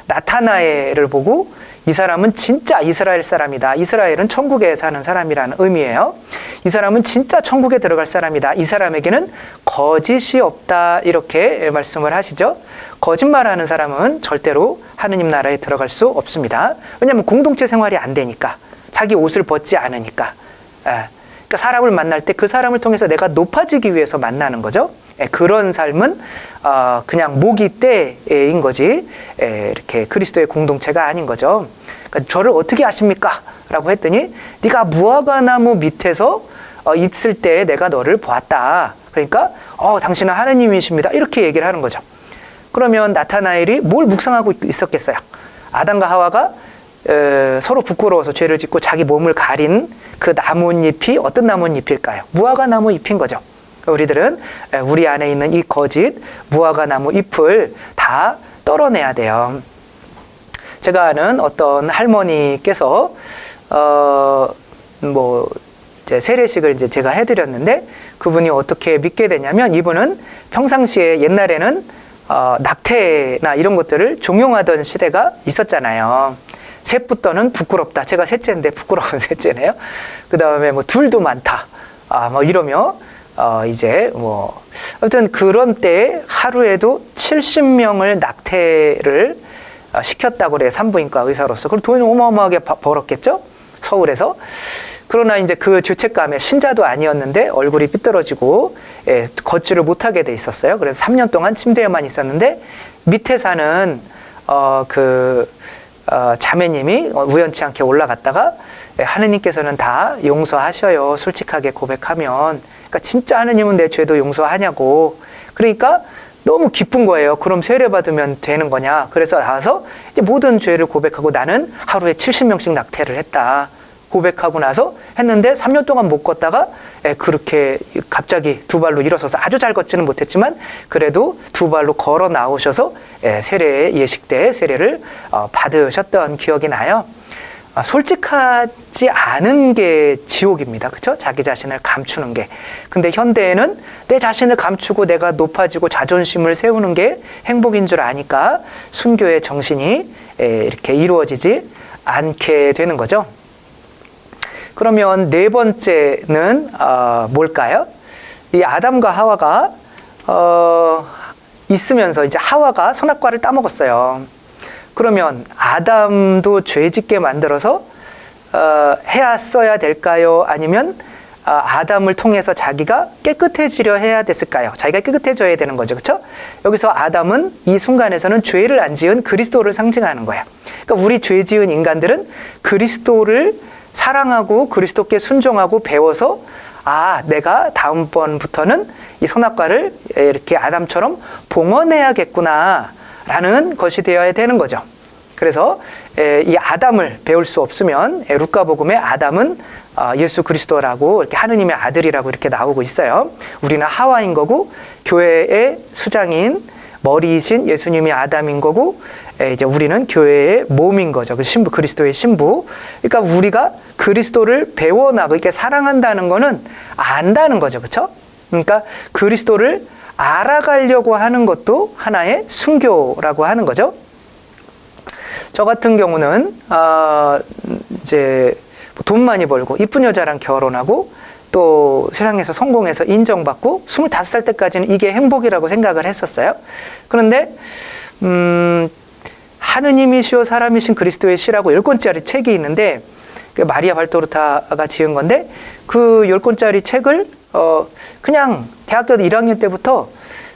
나타나엘을 보고 이 사람은 진짜 이스라엘 사람이다. 이스라엘은 천국에 사는 사람이라는 의미예요. 이 사람은 진짜 천국에 들어갈 사람이다. 이 사람에게는 거짓이 없다. 이렇게 말씀을 하시죠. 거짓말하는 사람은 절대로 하느님 나라에 들어갈 수 없습니다. 왜냐하면 공동체 생활이 안 되니까. 자기 옷을 벗지 않으니까. 그러니까 사람을 만날 때 그 사람을 통해서 내가 높아지기 위해서 만나는 거죠. 그런 삶은 그냥 모기 때인 거지 이렇게 그리스도의 공동체가 아닌 거죠. 그러니까 저를 어떻게 아십니까? 라고 했더니 네가 무화과나무 밑에서 있을 때 내가 너를 보았다. 그러니까 당신은 하느님이십니다. 이렇게 얘기를 하는 거죠. 그러면 나타나엘이 뭘 묵상하고 있었겠어요? 아담과 하와가 서로 부끄러워서 죄를 짓고 자기 몸을 가린 그 나뭇잎이 어떤 나뭇잎일까요? 무화과 나무 잎인 거죠. 우리들은 우리 안에 있는 이 거짓 무화과 나무 잎을 다 떨어내야 돼요. 제가 아는 어떤 할머니께서 뭐 이제 세례식을 이제 제가 해드렸는데 그분이 어떻게 믿게 되냐면 이분은 평상시에 옛날에는 낙태나 이런 것들을 종용하던 시대가 있었잖아요. 셋부터는 부끄럽다. 제가 셋째인데 부끄러운 셋째네요. 그 다음에 뭐 둘도 많다. 뭐 이러며 이제 뭐 아무튼 그런 때에 하루에도 70명을 낙태를 시켰다고 그래요. 산부인과 의사로서. 그럼 돈이 어마어마하게 벌었겠죠? 서울에서. 그러나 이제 그 죄책감에 신자도 아니었는데 얼굴이 삐뚤어지고 걷지를 못하게 돼 있었어요. 그래서 3년 동안 침대에만 있었는데 밑에 사는 자매님이 우연치 않게 올라갔다가 하느님께서는 다 용서하셔요. 솔직하게 고백하면. 그러니까 진짜 하느님은 내 죄도 용서하냐고. 그러니까 너무 기쁜 거예요. 그럼 세례받으면 되는 거냐. 그래서 나와서 이제 모든 죄를 고백하고 나는 하루에 70명씩 낙태를 했다. 고백하고 나서 했는데 3년 동안 못 걷다가 그렇게 갑자기 두 발로 일어서서 아주 잘 걷지는 못했지만 그래도 두 발로 걸어 나오셔서 세례 예식 때 세례를 받으셨던 기억이 나요. 솔직하지 않은 게 지옥입니다. 그렇죠? 자기 자신을 감추는 게. 근데 현대에는 내 자신을 감추고 내가 높아지고 자존심을 세우는 게 행복인 줄 아니까 순교의 정신이 이렇게 이루어지지 않게 되는 거죠. 그러면 네 번째는 뭘까요? 이 아담과 하와가 있으면서 이제 하와가 선악과를 따먹었어요. 그러면 아담도 죄짓게 만들어서 해야 써야 될까요? 아니면 아담을 통해서 자기가 깨끗해지려 해야 됐을까요? 자기가 깨끗해져야 되는 거죠. 그렇죠? 여기서 아담은 이 순간에서는 죄를 안 지은 그리스도를 상징하는 거예요. 그러니까 우리 죄 지은 인간들은 그리스도를 사랑하고 그리스도께 순종하고 배워서 내가 다음번부터는 이 선악과를 이렇게 아담처럼 봉헌해야겠구나 라는 것이 되어야 되는 거죠. 그래서 이 아담을 배울 수 없으면 루카복음에 아담은 예수 그리스도라고 이렇게 하느님의 아들이라고 이렇게 나오고 있어요. 우리는 하와인 거고 교회의 수장인 머리이신 예수님이 아담인 거고 이제 우리는 교회의 몸인 거죠. 그 신부, 그리스도의 신부. 그러니까 우리가 그리스도를 배워나고 이렇게 사랑한다는 거는 안다는 거죠. 그렇죠? 그러니까 그리스도를 알아가려고 하는 것도 하나의 순교라고 하는 거죠. 저 같은 경우는 이제 돈 많이 벌고 이쁜 여자랑 결혼하고 또 세상에서 성공해서 인정받고 25살 때까지는 이게 행복이라고 생각을 했었어요. 그런데 하느님이시오 사람이신 그리스도의 시라고 10권짜리 책이 있는데 마리아 발도르타가 지은 건데 그 10권짜리 책을 그냥 대학교 1학년 때부터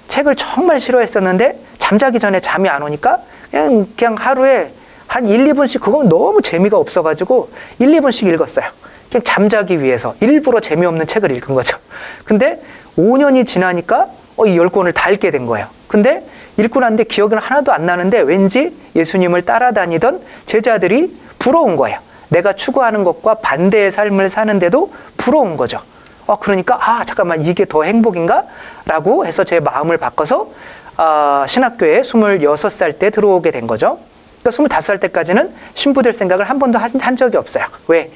책을 정말 싫어했었는데 잠자기 전에 잠이 안 오니까 그냥 하루에 한 1, 2분씩 그건 너무 재미가 없어가지고 1, 2분씩 읽었어요. 그냥 잠자기 위해서 일부러 재미없는 책을 읽은 거죠. 근데 5년이 지나니까 이 10권을 다 읽게 된 거예요. 근데 읽고 났는데 기억은 하나도 안 나는데 왠지 예수님을 따라다니던 제자들이 부러운 거예요. 내가 추구하는 것과 반대의 삶을 사는데도 부러운 거죠. 그러니까 잠깐만 이게 더 행복인가? 라고 해서 제 마음을 바꿔서 신학교에 26살 때 들어오게 된 거죠. 그러니까 25살 때까지는 신부 될 생각을 한 번도 한 적이 없어요. 왜?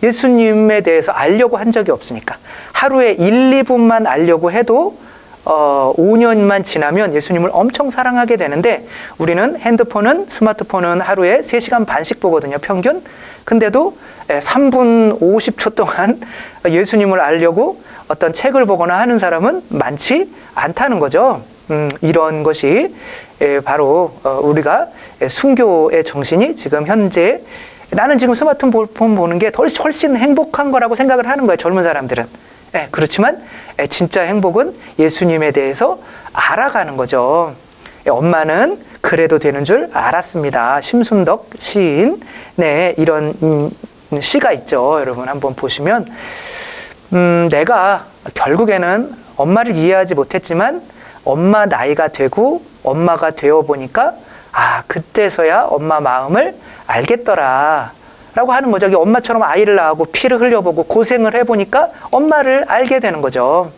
예수님에 대해서 알려고 한 적이 없으니까. 하루에 1, 2분만 알려고 해도 5년만 지나면 예수님을 엄청 사랑하게 되는데 우리는 핸드폰은 스마트폰은 하루에 3시간 반씩 보거든요. 평균. 근데도 3분 50초 동안 예수님을 알려고 어떤 책을 보거나 하는 사람은 많지 않다는 거죠. 이런 것이 바로 우리가 순교의 정신이 지금 현재 나는 지금 스마트폰 보는 게 훨씬 행복한 거라고 생각을 하는 거예요. 젊은 사람들은. 그렇지만 진짜 행복은 예수님에 대해서 알아가는 거죠. 엄마는 그래도 되는 줄 알았습니다. 심순덕 시인 이런 시가 있죠. 여러분 한번 보시면 내가 결국에는 엄마를 이해하지 못했지만 엄마 나이가 되고 엄마가 되어보니까 그때서야 엄마 마음을 알겠더라 라고 하는 거죠. 엄마처럼 아이를 낳고 피를 흘려보고 고생을 해보니까 엄마를 알게 되는 거죠.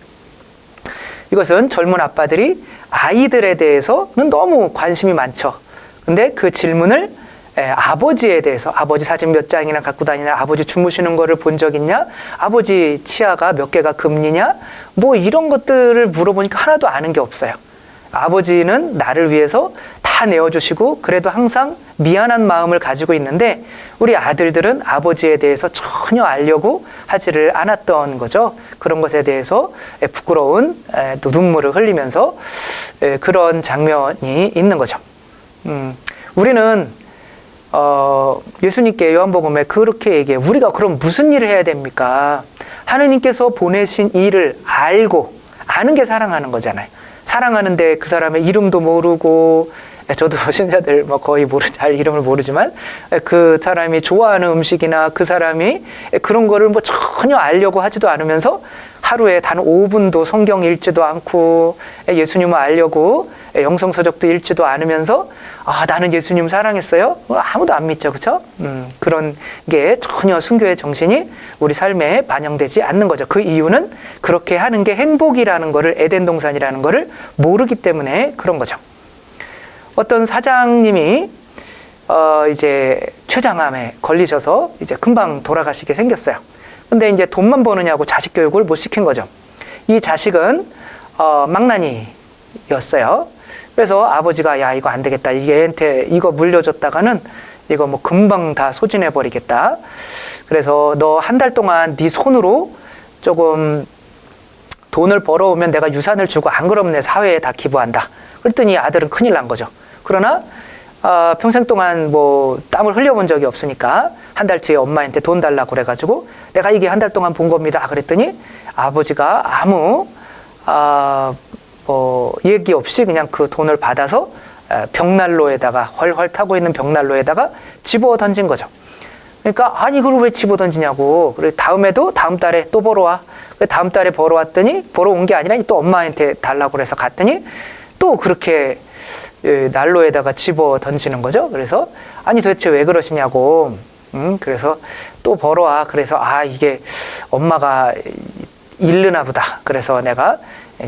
이것은 젊은 아빠들이 아이들에 대해서는 너무 관심이 많죠. 근데 그 질문을 아버지에 대해서 아버지 사진 몇 장이나 갖고 다니냐, 아버지 주무시는 거를 본 적 있냐, 아버지 치아가 몇 개가 금리냐, 뭐 이런 것들을 물어보니까 하나도 아는 게 없어요. 아버지는 나를 위해서 다 내어주시고 그래도 항상 미안한 마음을 가지고 있는데 우리 아들들은 아버지에 대해서 전혀 알려고 하지를 않았던 거죠. 그런 것에 대해서 부끄러운 또 눈물을 흘리면서 그런 장면이 있는 거죠. 우리는 예수님께 요한복음에 그렇게 얘기해요. 우리가 그럼 무슨 일을 해야 됩니까? 하느님께서 보내신 일을 알고 아는 게 사랑하는 거잖아요. 사랑하는데 그 사람의 이름도 모르고 저도 신자들 거의 잘 이름을 모르지만 그 사람이 좋아하는 음식이나 그 사람이 그런 거를 전혀 알려고 하지도 않으면서 하루에 단 5분도 성경 읽지도 않고 예수님을 알려고 영성서적도 읽지도 않으면서 나는 예수님 사랑했어요? 아무도 안 믿죠. 그렇죠? 그런 게 전혀 순교의 정신이 우리 삶에 반영되지 않는 거죠. 그 이유는 그렇게 하는 게 행복이라는 거를 에덴 동산이라는 거를 모르기 때문에 그런 거죠. 어떤 사장님이 이제 췌장암에 걸리셔서 이제 금방 돌아가시게 생겼어요. 근데 이제 돈만 버느냐고 자식 교육을 못 시킨 거죠. 이 자식은 망나니였어요. 그래서 아버지가 야 이거 안 되겠다. 얘한테 이거 물려줬다가는 이거 금방 다 소진해 버리겠다. 그래서 너 한 달 동안 네 손으로 조금 돈을 벌어오면 내가 유산을 주고 안 그러면 내 사회에 다 기부한다. 그랬더니 아들은 큰일 난 거죠. 그러나 평생 동안 땀을 흘려본 적이 없으니까 한 달 뒤에 엄마한테 돈 달라고 그래가지고 내가 이게 한 달 동안 본 겁니다. 그랬더니 아버지가 아무 얘기 없이 그냥 그 돈을 받아서 벽난로에다가 활활 타고 있는 벽난로에다가 집어 던진 거죠. 그러니까 아니 이걸 왜 집어 던지냐고. 그래 다음에도 다음 달에 또 보러 와. 다음 달에 보러 왔더니 보러 온 게 아니라 또 엄마한테 달라고 그래서 갔더니 또 그렇게 난로에다가 집어 던지는 거죠. 그래서 아니 도대체 왜 그러시냐고. 그래서 또 보러 와. 그래서 이게 엄마가 일르나 보다. 그래서 내가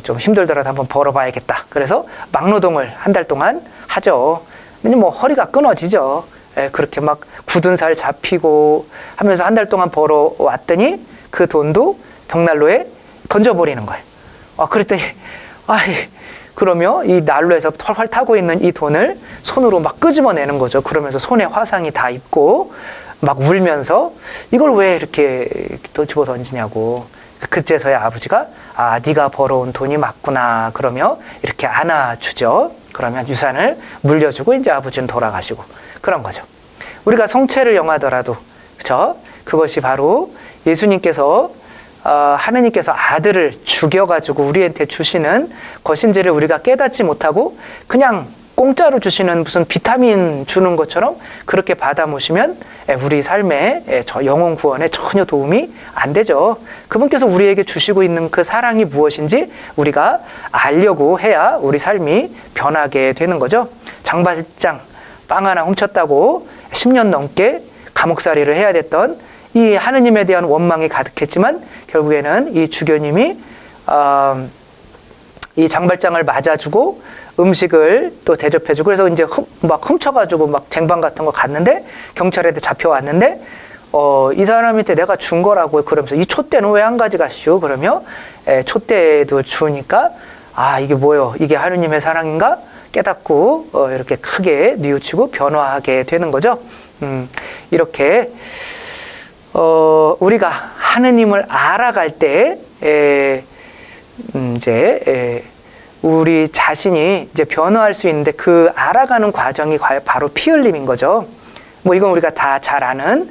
좀 힘들더라도 한번 벌어봐야겠다. 그래서 막노동을 한 달 동안 하죠. 근데 뭐 허리가 끊어지죠. 그렇게 막 굳은 살 잡히고 하면서 한 달 동안 벌어왔더니 그 돈도 벽난로에 던져버리는 거예요. 그랬더니 그러며 이 난로에서 털활 타고 있는 이 돈을 손으로 막 끄집어내는 거죠. 그러면서 손에 화상이 다 입고 막 울면서 이걸 왜 이렇게 또 집어 던지냐고. 그제서야 아버지가 네가 벌어온 돈이 맞구나. 그러며 이렇게 안아주죠. 그러면 유산을 물려주고 이제 아버지는 돌아가시고 그런 거죠. 우리가 성체를 영하더라도 그렇죠? 그것이 바로 예수님께서 하느님께서 아들을 죽여가지고 우리한테 주시는 것인지를 우리가 깨닫지 못하고 그냥 공짜로 주시는 무슨 비타민 주는 것처럼 그렇게 받아 모시면 우리 삶에 영혼 구원에 전혀 도움이 안 되죠. 그분께서 우리에게 주시고 있는 그 사랑이 무엇인지 우리가 알려고 해야 우리 삶이 변하게 되는 거죠. 장발장 빵 하나 훔쳤다고 10년 넘게 감옥살이를 해야 됐던 이 하느님에 대한 원망이 가득했지만 결국에는 이 주교님이 이 장발장을 맞아주고 음식을 또 대접해주고 그래서 이제 막 훔쳐가지고 막 쟁반 같은 거 갔는데 경찰에 잡혀왔는데 이 사람한테 내가 준 거라고 그러면서 이 촛대는 왜 안 가져가시오? 그러며 촛대도 주니까 이게 뭐요? 이게 하느님의 사랑인가? 깨닫고 이렇게 크게 뉘우치고 변화하게 되는 거죠. 이렇게 우리가 하느님을 알아갈 때 이제 우리 자신이 이제 변화할 수 있는데 그 알아가는 과정이 바로 피 흘림인 거죠. 뭐 이건 우리가 다 잘 아는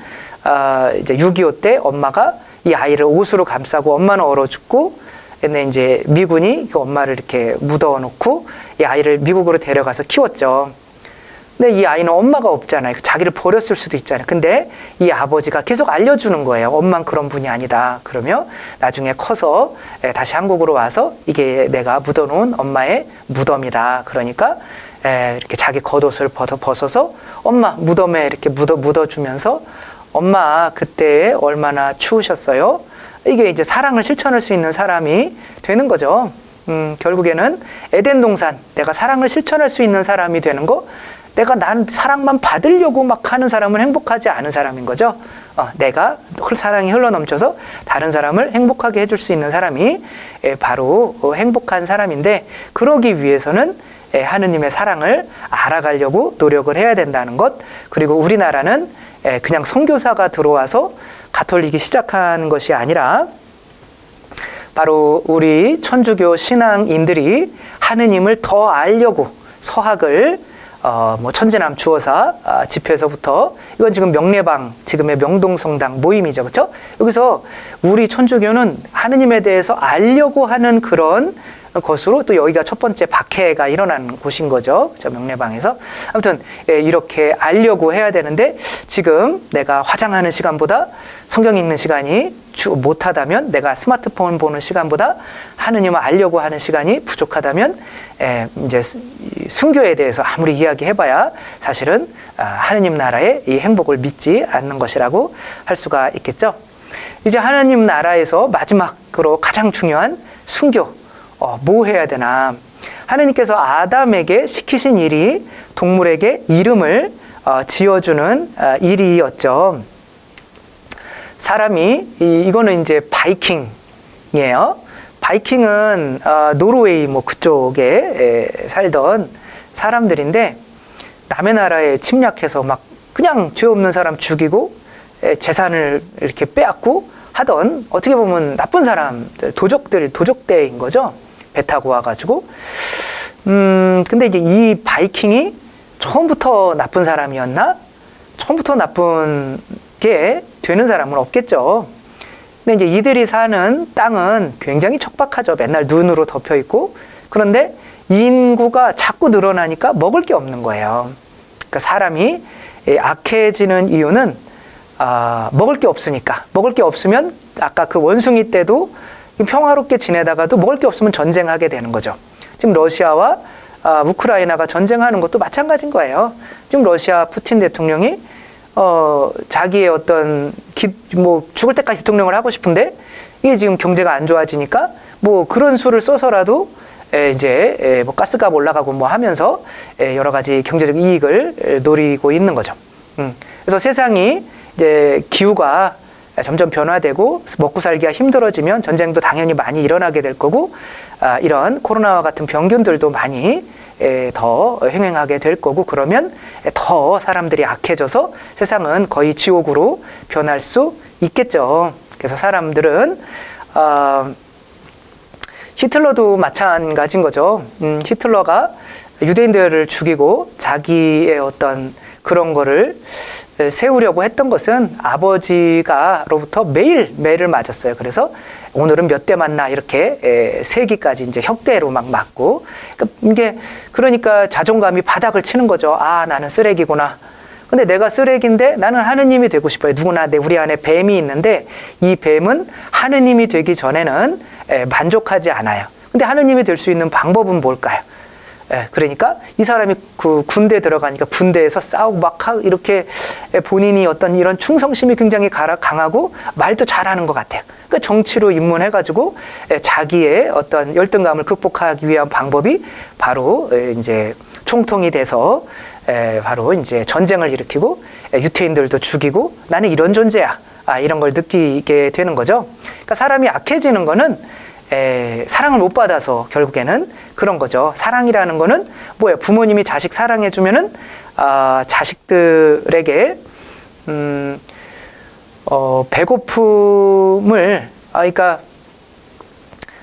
이제 6.25 때 엄마가 이 아이를 옷으로 감싸고 엄마는 얼어 죽고 근데 이제 미군이 그 엄마를 이렇게 묻어 놓고 이 아이를 미국으로 데려가서 키웠죠. 근데 이 아이는 엄마가 없잖아요. 자기를 버렸을 수도 있잖아요. 근데 이 아버지가 계속 알려주는 거예요. 엄마는 그런 분이 아니다. 그러며 나중에 커서 다시 한국으로 와서 이게 내가 묻어놓은 엄마의 무덤이다. 그러니까 이렇게 자기 겉옷을 벗어서 엄마 무덤에 이렇게 묻어주면서 엄마 그때 얼마나 추우셨어요? 이게 이제 사랑을 실천할 수 있는 사람이 되는 거죠. 결국에는 에덴 동산 내가 사랑을 실천할 수 있는 사람이 되는 거 내가 난 사랑만 받으려고 막 하는 사람은 행복하지 않은 사람인 거죠. 내가 사랑이 흘러넘쳐서 다른 사람을 행복하게 해줄 수 있는 사람이 바로 행복한 사람인데 그러기 위해서는 하느님의 사랑을 알아가려고 노력을 해야 된다는 것. 그리고 우리나라는 그냥 선교사가 들어와서 가톨릭이 시작한 것이 아니라 바로 우리 천주교 신앙인들이 하느님을 더 알려고 서학을 뭐 천지남 주어사 집회에서부터 이건 지금 명례방 지금의 명동성당 모임이죠, 그렇죠? 여기서 우리 천주교는 하느님에 대해서 알려고 하는 그런 것으로 또 여기가 첫 번째 박해가 일어나는 곳인 거죠, 저 명례방에서. 아무튼 이렇게 알려고 해야 되는데 지금 내가 화장하는 시간보다 성경 읽는 시간이 못하다면 내가 스마트폰 보는 시간보다 하느님을 알려고 하는 시간이 부족하다면 이제 순교에 대해서 아무리 이야기해봐야 사실은 하느님 나라의 이 행복을 믿지 않는 것이라고 할 수가 있겠죠. 이제 하느님 나라에서 마지막으로 가장 중요한 순교 뭐 해야 되나. 하느님께서 아담에게 시키신 일이 동물에게 이름을 지어주는 일이었죠. 사람이 이거는 이제 바이킹이에요. 바이킹은 노르웨이 뭐 그쪽에 살던 사람들인데 남의 나라에 침략해서 막 그냥 죄 없는 사람 죽이고 재산을 이렇게 빼앗고 하던 어떻게 보면 나쁜 사람들, 도적대인 거죠. 배 타고 와가지고. 근데 이제 이 바이킹이 처음부터 나쁜 사람이었나? 처음부터 나쁜 게 되는 사람은 없겠죠. 근데 이제 이들이 사는 땅은 굉장히 척박하죠. 맨날 눈으로 덮여 있고. 그런데 인구가 자꾸 늘어나니까 먹을 게 없는 거예요. 그러니까 사람이 악해지는 이유는 먹을 게 없으니까. 먹을 게 없으면 아까 그 원숭이 때도 평화롭게 지내다가도 먹을 게 없으면 전쟁하게 되는 거죠. 지금 러시아와 우크라이나가 전쟁하는 것도 마찬가지인 거예요. 지금 러시아 푸틴 대통령이 자기의 어떤 죽을 때까지 대통령을 하고 싶은데 이게 지금 경제가 안 좋아지니까 뭐 그런 수를 써서라도 이제 뭐 가스값 올라가고 뭐 하면서 여러 가지 경제적 이익을 노리고 있는 거죠. 그래서 세상이 이제 기후가 점점 변화되고 먹고 살기가 힘들어지면 전쟁도 당연히 많이 일어나게 될 거고, 이런 코로나와 같은 병균들도 많이 더 행행하게 될 거고, 그러면 더 사람들이 악해져서 세상은 거의 지옥으로 변할 수 있겠죠. 그래서 사람들은 히틀러도 마찬가지인 거죠. 히틀러가 유대인들을 죽이고 자기의 어떤 그런 거를 세우려고 했던 것은 아버지가로부터 매를 맞았어요. 그래서 오늘은 몇 대 맞나 이렇게 세기까지 이제 hd로 막 맞고, 그러니까 자존감이 바닥을 치는 거죠. 아, 나는 쓰레기구나. 근데 내가 쓰레기인데 나는 하느님이 되고 싶어요. 누구나 우리 안에 뱀이 있는데 이 뱀은 하느님이 되기 전에는 만족하지 않아요. 근데 하느님이 될 수 있는 방법은 뭘까요? 그러니까 이 사람이 그 군대 들어가니까 군대에서 싸우고 막 이렇게 본인이 어떤 이런 충성심이 굉장히 강하고 말도 잘하는 것 같아요. 그러니까 정치로 입문해가지고 자기의 어떤 열등감을 극복하기 위한 방법이 바로 이제 총통이 돼서 바로 이제 전쟁을 일으키고 유태인들도 죽이고 나는 이런 존재야. 이런 걸 느끼게 되는 거죠. 그러니까 사람이 악해지는 거는 사랑을 못 받아서 결국에는 그런 거죠. 사랑이라는 거는 뭐예요? 부모님이 자식 사랑해주면은 자식들에게 배고픔을 그러니까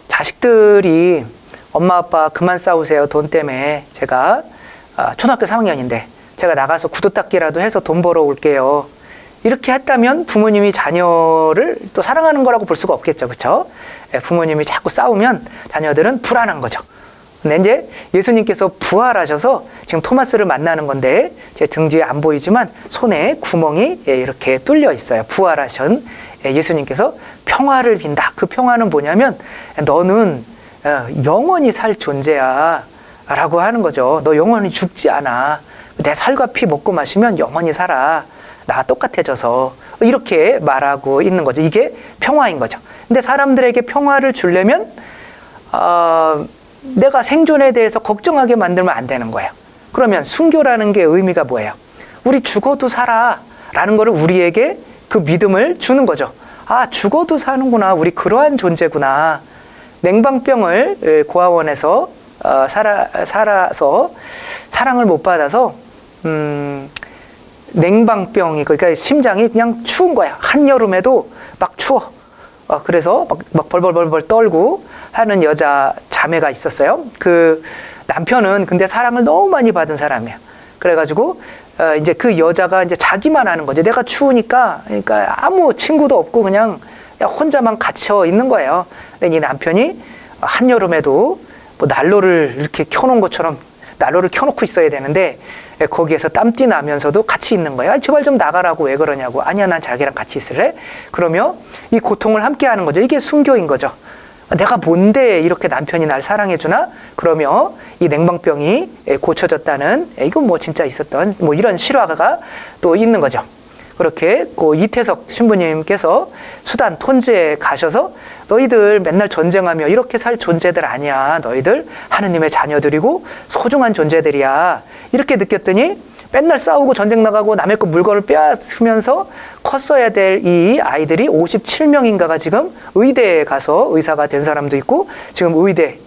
자식들이 엄마 아빠 그만 싸우세요. 돈 때문에 제가 초등학교 3학년인데 제가 나가서 구두 닦기라도 해서 돈 벌어 올게요. 이렇게 했다면 부모님이 자녀를 또 사랑하는 거라고 볼 수가 없겠죠. 그렇죠? 부모님이 자꾸 싸우면 자녀들은 불안한 거죠. 근데 이제 예수님께서 부활하셔서 지금 토마스를 만나는 건데 제 등 뒤에 안 보이지만 손에 구멍이 이렇게 뚫려 있어요. 부활하신 예수님께서 평화를 빈다. 그 평화는 뭐냐면 너는 영원히 살 존재야 라고 하는 거죠. 너 영원히 죽지 않아. 내 살과 피 먹고 마시면 영원히 살아. 나와 똑같아져서 이렇게 말하고 있는 거죠. 이게 평화인 거죠. 근데 사람들에게 평화를 주려면 내가 생존에 대해서 걱정하게 만들면 안 되는 거예요. 그러면 순교라는 게 의미가 뭐예요? 우리 죽어도 살아 라는 거를 우리에게 그 믿음을 주는 거죠. 아, 죽어도 사는구나. 우리 그러한 존재구나. 냉방병을 고아원에서 살아서 사랑을 못 받아서 냉방병이, 그러니까 심장이 그냥 추운 거야. 한여름에도 막 추워. 그래서 막 벌벌벌벌 떨고 하는 여자 자매가 있었어요. 그 남편은 근데 사랑을 너무 많이 받은 사람이야. 그래가지고 이제 그 여자가 이제 자기만 하는 거죠. 내가 추우니까, 그러니까 아무 친구도 없고 그냥 혼자만 갇혀 있는 거예요. 근데 이 남편이 한여름에도 뭐 난로를 이렇게 켜놓은 것처럼 난로를 켜놓고 있어야 되는데 거기에서 땀띠 나면서도 같이 있는 거야. 제발 좀 나가라고. 왜 그러냐고. 아니야, 난 자기랑 같이 있을래? 그러며 이 고통을 함께 하는 거죠. 이게 순교인 거죠. 내가 뭔데 이렇게 남편이 날 사랑해주나? 그러며 이 냉방병이 고쳐졌다는, 이건 뭐 진짜 있었던 뭐 이런 실화가 또 있는 거죠. 그렇게 그 이태석 신부님께서 수단 톤즈에 가셔서 너희들 맨날 전쟁하며 이렇게 살 존재들 아니야. 너희들 하느님의 자녀들이고 소중한 존재들이야. 이렇게 느꼈더니 맨날 싸우고 전쟁 나가고 남의 거 물건을 빼앗으면서 컸어야 될 이 아이들이 57명인가가 지금 의대에 가서 의사가 된 사람도 있고, 지금 의대,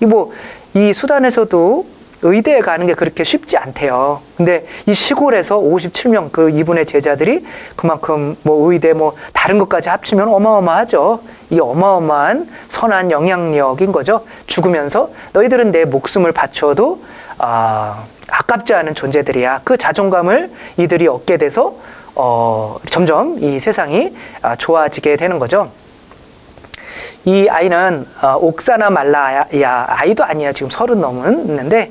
이 수단에서도 의대에 가는 게 그렇게 쉽지 않대요. 근데 이 시골에서 57명 그 이분의 제자들이 그만큼 뭐 의대 뭐 다른 것까지 합치면 어마어마하죠. 이 어마어마한 선한 영향력인 거죠. 죽으면서 너희들은 내 목숨을 바쳐도 아깝지 않은 존재들이야. 그 자존감을 이들이 얻게 돼서 점점 이 세상이 좋아지게 되는 거죠. 이 아이는 옥사나 말라야 아이도 아니에요. 지금 30 넘었는데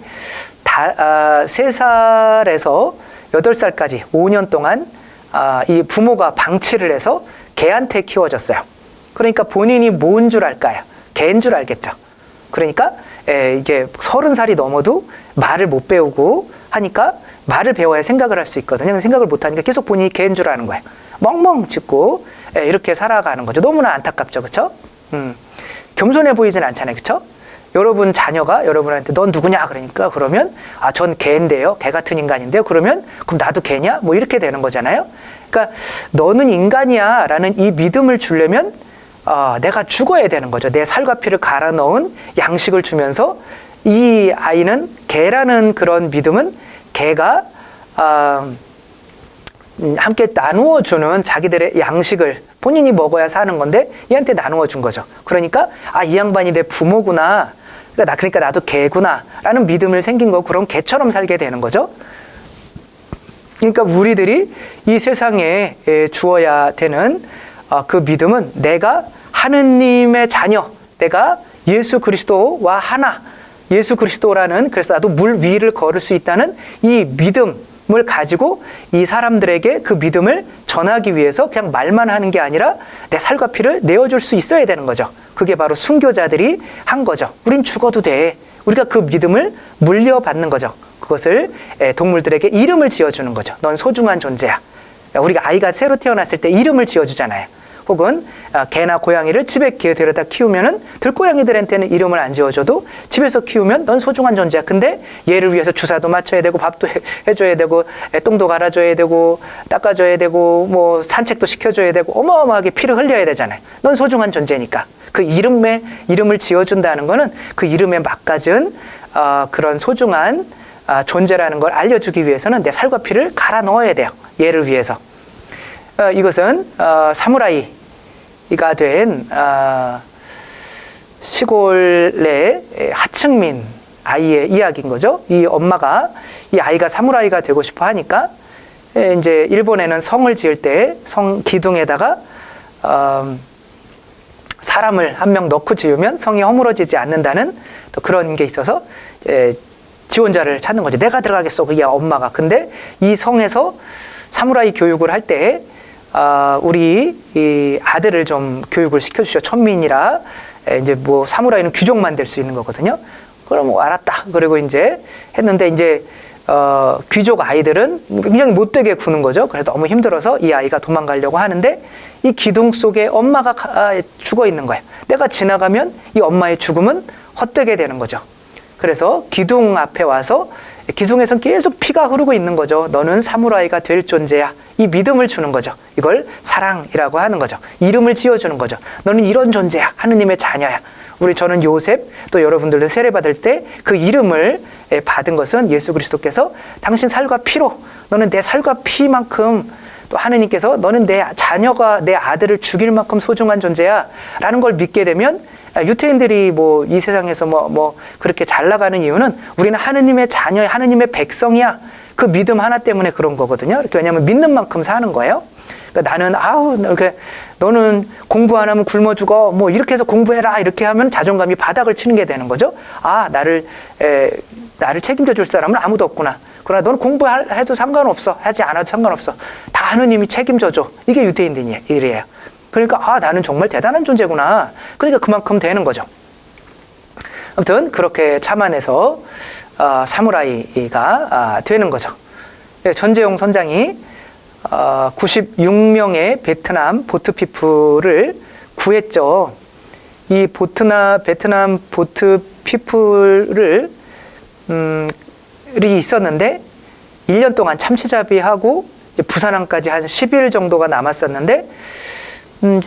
3살에서 8살까지 5년 동안 이 부모가 방치를 해서 개한테 키워졌어요. 그러니까 본인이 뭔 줄 알까요? 개인 줄 알겠죠. 그러니까 이게 30살이 넘어도 말을 못 배우고 하니까 말을 배워야 생각을 할 수 있거든요. 생각을 못 하니까 계속 본인이 개인 줄 아는 거예요. 멍멍 짖고 이렇게 살아가는 거죠. 너무나 안타깝죠. 그렇죠? 겸손해 보이진 않잖아요. 그렇죠? 여러분 자녀가 여러분한테 넌 누구냐 그러니까 그러면 전 개인데요. 개 같은 인간인데요. 그러면 그럼 나도 개냐? 뭐 이렇게 되는 거잖아요. 그러니까 너는 인간이야 라는 이 믿음을 주려면 내가 죽어야 되는 거죠. 내 살과 피를 갈아 넣은 양식을 주면서 이 아이는 개라는 그런 믿음은 개가 함께 나누어 주는 자기들의 양식을 본인이 먹어야 사는 건데 얘한테 나누어 준 거죠. 그러니까 이 양반이 내 부모구나. 그러니까 나도 개구나 라는 믿음을 생긴 거. 그럼 개처럼 살게 되는 거죠. 그러니까 우리들이 이 세상에 주어야 되는 그 믿음은 내가 하느님의 자녀, 내가 예수 그리스도와 하나, 예수 그리스도라는, 그래서 나도 물 위를 걸을 수 있다는 이 믿음을 가지고 이 사람들에게 그 믿음을 전하기 위해서 그냥 말만 하는 게 아니라 내 살과 피를 내어줄 수 있어야 되는 거죠. 그게 바로 순교자들이 한 거죠. 우린 죽어도 돼. 우리가 그 믿음을 물려받는 거죠. 그것을 동물들에게 이름을 지어주는 거죠. 넌 소중한 존재야. 우리가 아이가 새로 태어났을 때 이름을 지어주잖아요. 혹은 개나 고양이를 집에 데려다 키우면은 들고양이들한테는 이름을 안 지어줘도 집에서 키우면 넌 소중한 존재야. 근데 얘를 위해서 주사도 맞춰야 되고 밥도 해줘야 되고 똥도 갈아줘야 되고 닦아줘야 되고 뭐 산책도 시켜줘야 되고 어마어마하게 피를 흘려야 되잖아요. 넌 소중한 존재니까. 그 이름을 지어준다는 거는 그 이름에 맞가진 그런 소중한 존재라는 걸 알려주기 위해서는 내 살과 피를 갈아 넣어야 돼요. 얘를 위해서. 이것은 사무라이가 된 시골의 하층민 아이의 이야기인 거죠. 이 엄마가 이 아이가 사무라이가 되고 싶어 하니까 이제 일본에는 성을 지을 때 성 기둥에다가 사람을 한 명 넣고 지으면 성이 허물어지지 않는다는 또 그런 게 있어서 지원자를 찾는 거죠. 내가 들어가겠어. 그게 엄마가. 근데 이 성에서 사무라이 교육을 할 때 우리 이 아들을 좀 교육을 시켜주셔. 천민이라 이제 뭐 사무라이는 귀족만 될 수 있는 거거든요. 그럼 알았다. 그리고 이제 했는데 이제 귀족 아이들은 굉장히 못되게 구는 거죠. 그래서 너무 힘들어서 이 아이가 도망가려고 하는데 이 기둥 속에 엄마가 죽어 있는 거예요. 내가 지나가면 이 엄마의 죽음은 헛되게 되는 거죠. 그래서 기둥 앞에 와서 기둥에선 계속 피가 흐르고 있는 거죠. 너는 사무라이가 될 존재야. 이 믿음을 주는 거죠. 이걸 사랑이라고 하는 거죠. 이름을 지어주는 거죠. 너는 이런 존재야. 하느님의 자녀야. 저는 요셉, 또 여러분들도 세례받을 때 그 이름을 받은 것은 예수 그리스도께서 당신 살과 피로, 너는 내 살과 피만큼, 또 하느님께서 너는 내 자녀가 내 아들을 죽일 만큼 소중한 존재야 라는 걸 믿게 되면 유태인들이 뭐 이 세상에서 그렇게 잘 나가는 이유는 우리는 하느님의 자녀야, 하느님의 백성이야. 그 믿음 하나 때문에 그런 거거든요. 왜냐하면 믿는 만큼 사는 거예요. 그러니까 나는 이렇게 너는 공부 안 하면 굶어 죽어. 뭐 이렇게 해서 공부해라. 이렇게 하면 자존감이 바닥을 치는 게 되는 거죠. 나를 책임져 줄 사람은 아무도 없구나. 그러나 너는 공부해도 상관없어. 하지 않아도 상관없어. 다 하느님이 책임져 줘. 이게 유대인들이에요. 그러니까 나는 정말 대단한 존재구나. 그러니까 그만큼 되는 거죠. 아무튼 그렇게 참아내서 사무라이가 되는 거죠. 전재용 선장이 96명의 베트남 보트피플을 구했죠. 이 베트남 보트피플을 있었는데 1년 동안 참치잡이하고 부산항까지 한 10일 정도가 남았었는데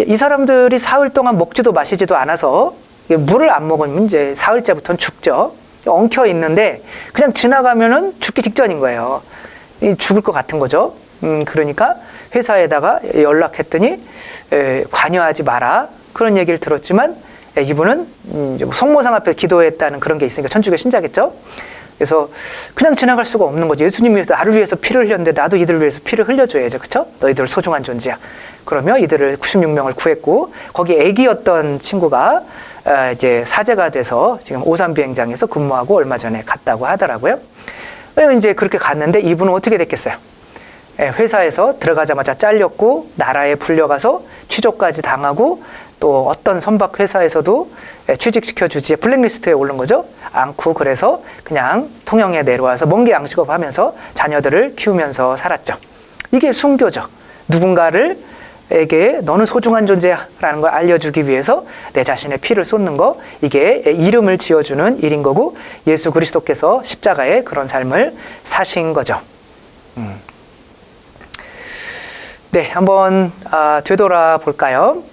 이 사람들이 사흘 동안 먹지도 마시지도 않아서 물을 안 먹으면 이제 사흘째부터는 죽죠. 엉켜 있는데 그냥 지나가면은 죽기 직전인 거예요. 죽을 것 같은 거죠. 그러니까 회사에다가 연락했더니 관여하지 마라 그런 얘기를 들었지만 이분은 성모상 앞에 기도했다는 그런 게 있으니까 천주교 신자겠죠. 그래서 그냥 지나갈 수가 없는 거죠. 예수님 위해서, 나를 위해서 피를 흘렸는데 나도 이들을 위해서 피를 흘려줘야죠. 그렇죠? 너희들 소중한 존재야. 그러며 이들을 96명을 구했고, 거기 애기였던 친구가 이제 사제가 돼서 지금 오산 비행장에서 근무하고 얼마 전에 갔다고 하더라고요. 이제 그렇게 갔는데 이분은 어떻게 됐겠어요? 회사에서 들어가자마자 잘렸고, 나라에 불려가서 취조까지 당하고, 또 어떤 선박 회사에서도 취직시켜주지 블랙리스트에 오른 거죠. 않고, 그래서 그냥 통영에 내려와서 먼 게 양식업 하면서 자녀들을 키우면서 살았죠. 이게 순교죠. 누군가에게 너는 소중한 존재야 라는 걸 알려주기 위해서 내 자신의 피를 쏟는 거, 이게 이름을 지어주는 일인 거고, 예수 그리스도께서 십자가에 그런 삶을 사신 거죠. 네, 한번 되돌아 볼까요?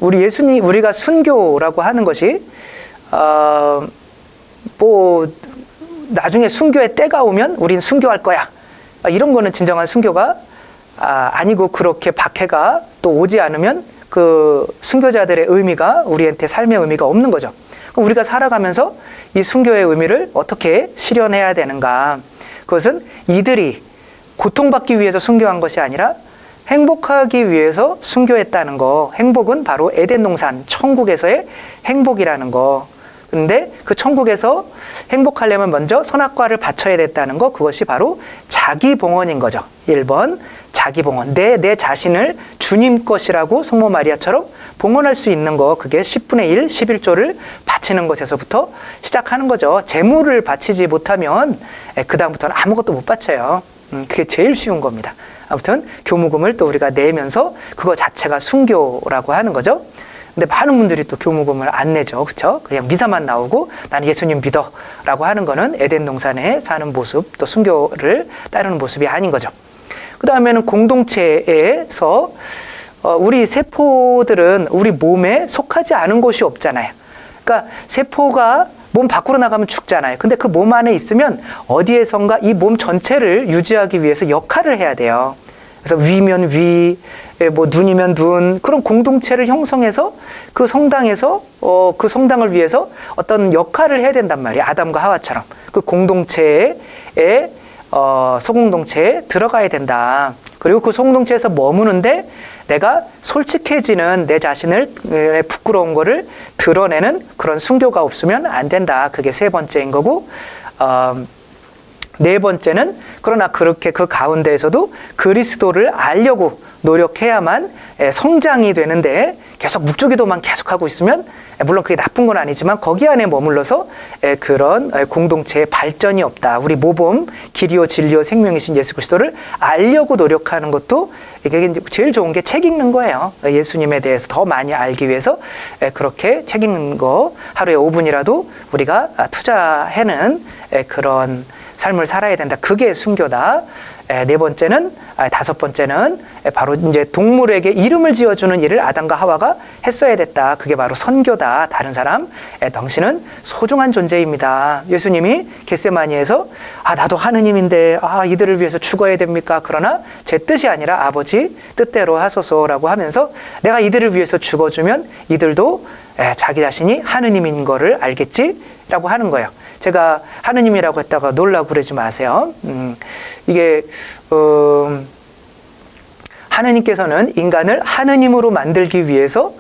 우리가 순교라고 하는 것이 뭐 나중에 순교의 때가 오면 우린 순교할 거야, 이런 거는 진정한 순교가 아니고, 그렇게 박해가 또 오지 않으면 그 순교자들의 의미가, 우리한테 삶의 의미가 없는 거죠. 그럼 우리가 살아가면서 이 순교의 의미를 어떻게 실현해야 되는가? 그것은 이들이 고통받기 위해서 순교한 것이 아니라 행복하기 위해서 순교했다는 거. 행복은 바로 에덴 동산, 천국에서의 행복이라는 거. 근데 그 천국에서 행복하려면 먼저 선악과를 바쳐야 됐다는 거, 그것이 바로 자기 봉헌인 거죠. 1번 자기 봉헌. 내 자신을 주님 것이라고 성모 마리아처럼 봉헌할 수 있는 거, 그게 10분의 1, 11조를 바치는 것에서부터 시작하는 거죠. 재물을 바치지 못하면 그 다음부터는 아무것도 못 바쳐요. 그게 제일 쉬운 겁니다. 아무튼 교무금을 또 우리가 내면서 그거 자체가 순교라고 하는 거죠. 근데 많은 분들이 또 교무금을 안 내죠. 그렇죠? 그냥 미사만 나오고 나는 예수님 믿어 라고 하는 거는 에덴 동산에 사는 모습, 또 순교를 따르는 모습이 아닌 거죠. 그 다음에는 공동체에서 우리 세포들은 우리 몸에 속하지 않은 곳이 없잖아요. 그러니까 세포가 몸 밖으로 나가면 죽잖아요. 근데 그 몸 안에 있으면 어디에선가 이 몸 전체를 유지하기 위해서 역할을 해야 돼요. 그래서 위면 위, 뭐 눈이면 눈, 그런 공동체를 형성해서 그 성당에서 그 성당을 위해서 어떤 역할을 해야 된단 말이에요. 아담과 하와처럼 그 공동체에 소공동체에 들어가야 된다. 그리고 그 소공동체에서 머무는데 내가 솔직해지는 내 자신을 부끄러운 거를 드러내는 그런 순교가 없으면 안 된다. 그게 세 번째인 거고, 네 번째는 그러나 그렇게 그 가운데에서도 그리스도를 알려고 노력해야만 성장이 되는데, 계속 묵주기도만 계속하고 있으면 물론 그게 나쁜 건 아니지만 거기 안에 머물러서 그런 공동체의 발전이 없다. 우리 모범 길이요 진리요 생명이신 예수 그리스도를 알려고 노력하는 것도 이게 제일 좋은 게 책 읽는 거예요. 예수님에 대해서 더 많이 알기 위해서 그렇게 책 읽는 거 하루에 5분이라도 우리가 투자하는 그런 삶을 살아야 된다. 그게 순교다. 네 번째는, 다섯 번째는 바로 이제 동물에게 이름을 지어주는 일을 아담과 하와가 했어야 됐다. 그게 바로 선교다. 다른 사람, 당신은 소중한 존재입니다. 예수님이 겟세마니에서 나도 하느님인데 이들을 위해서 죽어야 됩니까? 그러나 제 뜻이 아니라 아버지 뜻대로 하소서라고 하면서 내가 이들을 위해서 죽어주면 이들도 자기 자신이 하느님인 거를 알겠지라고 하는 거예요. 제가 하느님이라고 했다가 놀라고 그러지 마세요. 이게 하느님께서는 인간을 하느님으로 만들기 위해서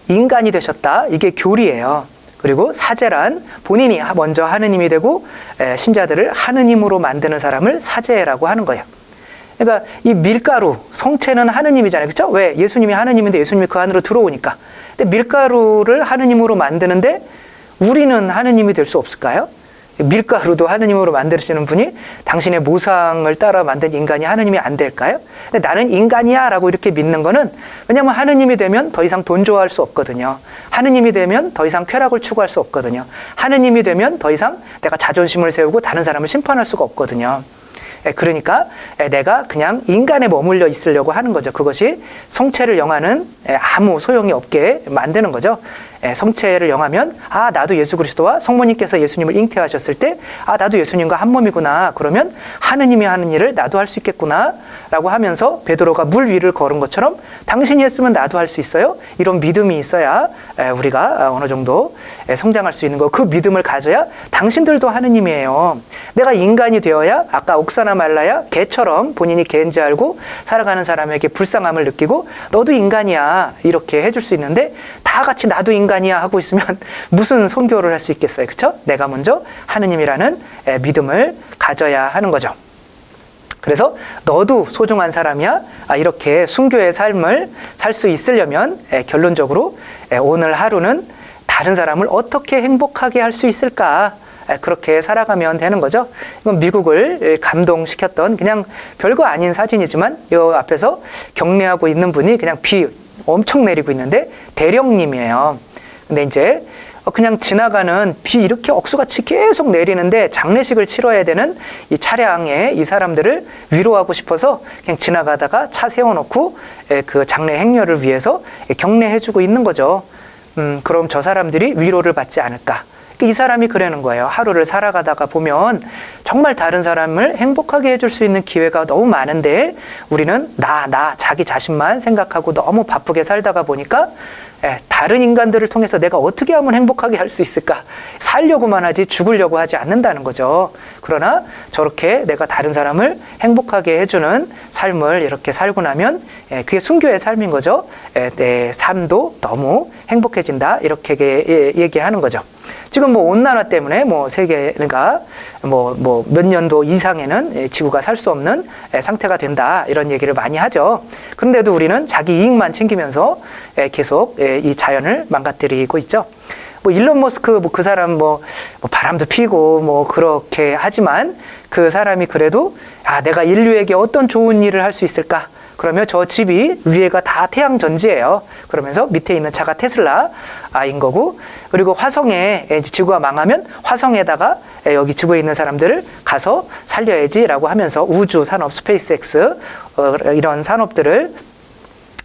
인간이 되셨다. 이게 교리예요. 그리고 사제란 본인이 먼저 하느님이 되고 신자들을 하느님으로 만드는 사람을 사제라고 하는 거예요. 그러니까 이 밀가루, 성체는 하느님이잖아요. 그렇죠? 왜? 예수님이 하느님인데 예수님이 그 안으로 들어오니까. 근데 밀가루를 하느님으로 만드는데 우리는 하느님이 될 수 없을까요? 밀가루도 하느님으로 만드시는 분이 당신의 모상을 따라 만든 인간이 하느님이 안 될까요? 근데 나는 인간이야 라고 이렇게 믿는 거는, 왜냐하면 하느님이 되면 더 이상 돈 좋아할 수 없거든요. 하느님이 되면 더 이상 쾌락을 추구할 수 없거든요. 하느님이 되면 더 이상 내가 자존심을 세우고 다른 사람을 심판할 수가 없거든요. 그러니까 내가 그냥 인간에 머물러 있으려고 하는 거죠. 그것이 성체를 영하는 아무 소용이 없게 만드는 거죠. 성체를 영하면 아 나도 예수 그리스도와 성모님께서 예수님을 잉태하셨을 때 아 나도 예수님과 한 몸이구나. 그러면 하느님이 하는 일을 나도 할 수 있겠구나 라고 하면서 베드로가 물 위를 걸은 것처럼 당신이 했으면 나도 할 수 있어요. 이런 믿음이 있어야 우리가 어느 정도 성장할 수 있는 거. 그 믿음을 가져야 당신들도 하느님이에요. 내가 인간이 되어야 아까 옥사나 말라야 개처럼 본인이 개인지 알고 살아가는 사람에게 불쌍함을 느끼고 너도 인간이야 이렇게 해줄 수 있는데 다 같이 나도 인간이야 하고 있으면 무슨 선교를 할 수 있겠어요. 그렇죠? 내가 먼저 하느님이라는 믿음을 가져야 하는 거죠. 그래서 너도 소중한 사람이야. 이렇게 순교의 삶을 살 수 있으려면 결론적으로 오늘 하루는 다른 사람을 어떻게 행복하게 할 수 있을까? 그렇게 살아가면 되는 거죠. 이건 미국을 감동시켰던 그냥 별거 아닌 사진이지만 이 앞에서 경례하고 있는 분이 그냥 비 엄청 내리고 있는데 대령님이에요. 근데 이제 그냥 지나가는 비 이렇게 억수같이 계속 내리는데 장례식을 치러야 되는 이 차량에 이 사람들을 위로하고 싶어서 그냥 지나가다가 차 세워놓고 그 장례 행렬을 위해서 경례해주고 있는 거죠. 그럼 저 사람들이 위로를 받지 않을까? 이 사람이 그러는 거예요. 하루를 살아가다가 보면 정말 다른 사람을 행복하게 해줄 수 있는 기회가 너무 많은데 우리는 자기 자신만 생각하고 너무 바쁘게 살다가 보니까 다른 인간들을 통해서 내가 어떻게 하면 행복하게 할 수 있을까? 살려고만 하지 죽으려고 하지 않는다는 거죠. 그러나 저렇게 내가 다른 사람을 행복하게 해주는 삶을 이렇게 살고 나면 그게 순교의 삶인 거죠. 내 삶도 너무 행복해진다 이렇게 얘기하는 거죠. 지금 온난화 때문에 세계가 몇 년도 이상에는 지구가 살 수 없는 상태가 된다 이런 얘기를 많이 하죠. 그런데도 우리는 자기 이익만 챙기면서 계속 이 자연을 망가뜨리고 있죠. 일론 머스크 그 사람 바람도 피고 그렇게 하지만 그 사람이 그래도 내가 인류에게 어떤 좋은 일을 할 수 있을까? 그러면 저 집이 위에가 다 태양 전지예요. 그러면서 밑에 있는 차가 테슬라인 거고, 그리고 화성에 지구가 망하면 화성에다가 여기 지구에 있는 사람들을 가서 살려야지라고 하면서 우주 산업 스페이스X 이런 산업들을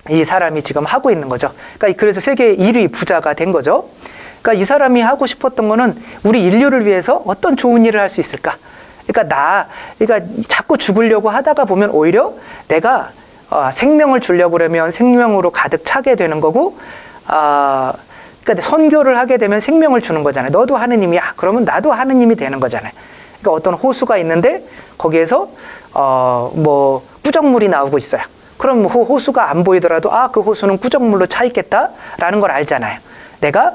이 사람이 지금 하고 있는 거죠. 그러니까 그래서 세계 1위 부자가 된 거죠. 그러니까 이 사람이 하고 싶었던 거는 우리 인류를 위해서 어떤 좋은 일을 할 수 있을까? 그러니까 자꾸 죽으려고 하다가 보면 오히려 내가 생명을 주려고 그러면 생명으로 가득 차게 되는 거고, 그러니까 선교를 하게 되면 생명을 주는 거잖아요. 너도 하느님이야. 그러면 나도 하느님이 되는 거잖아요. 그러니까 어떤 호수가 있는데 거기에서 꾸정물이 나오고 있어요. 그럼 호수가 안 보이더라도 그 호수는 꾸정물로 차 있겠다라는 걸 알잖아요. 내가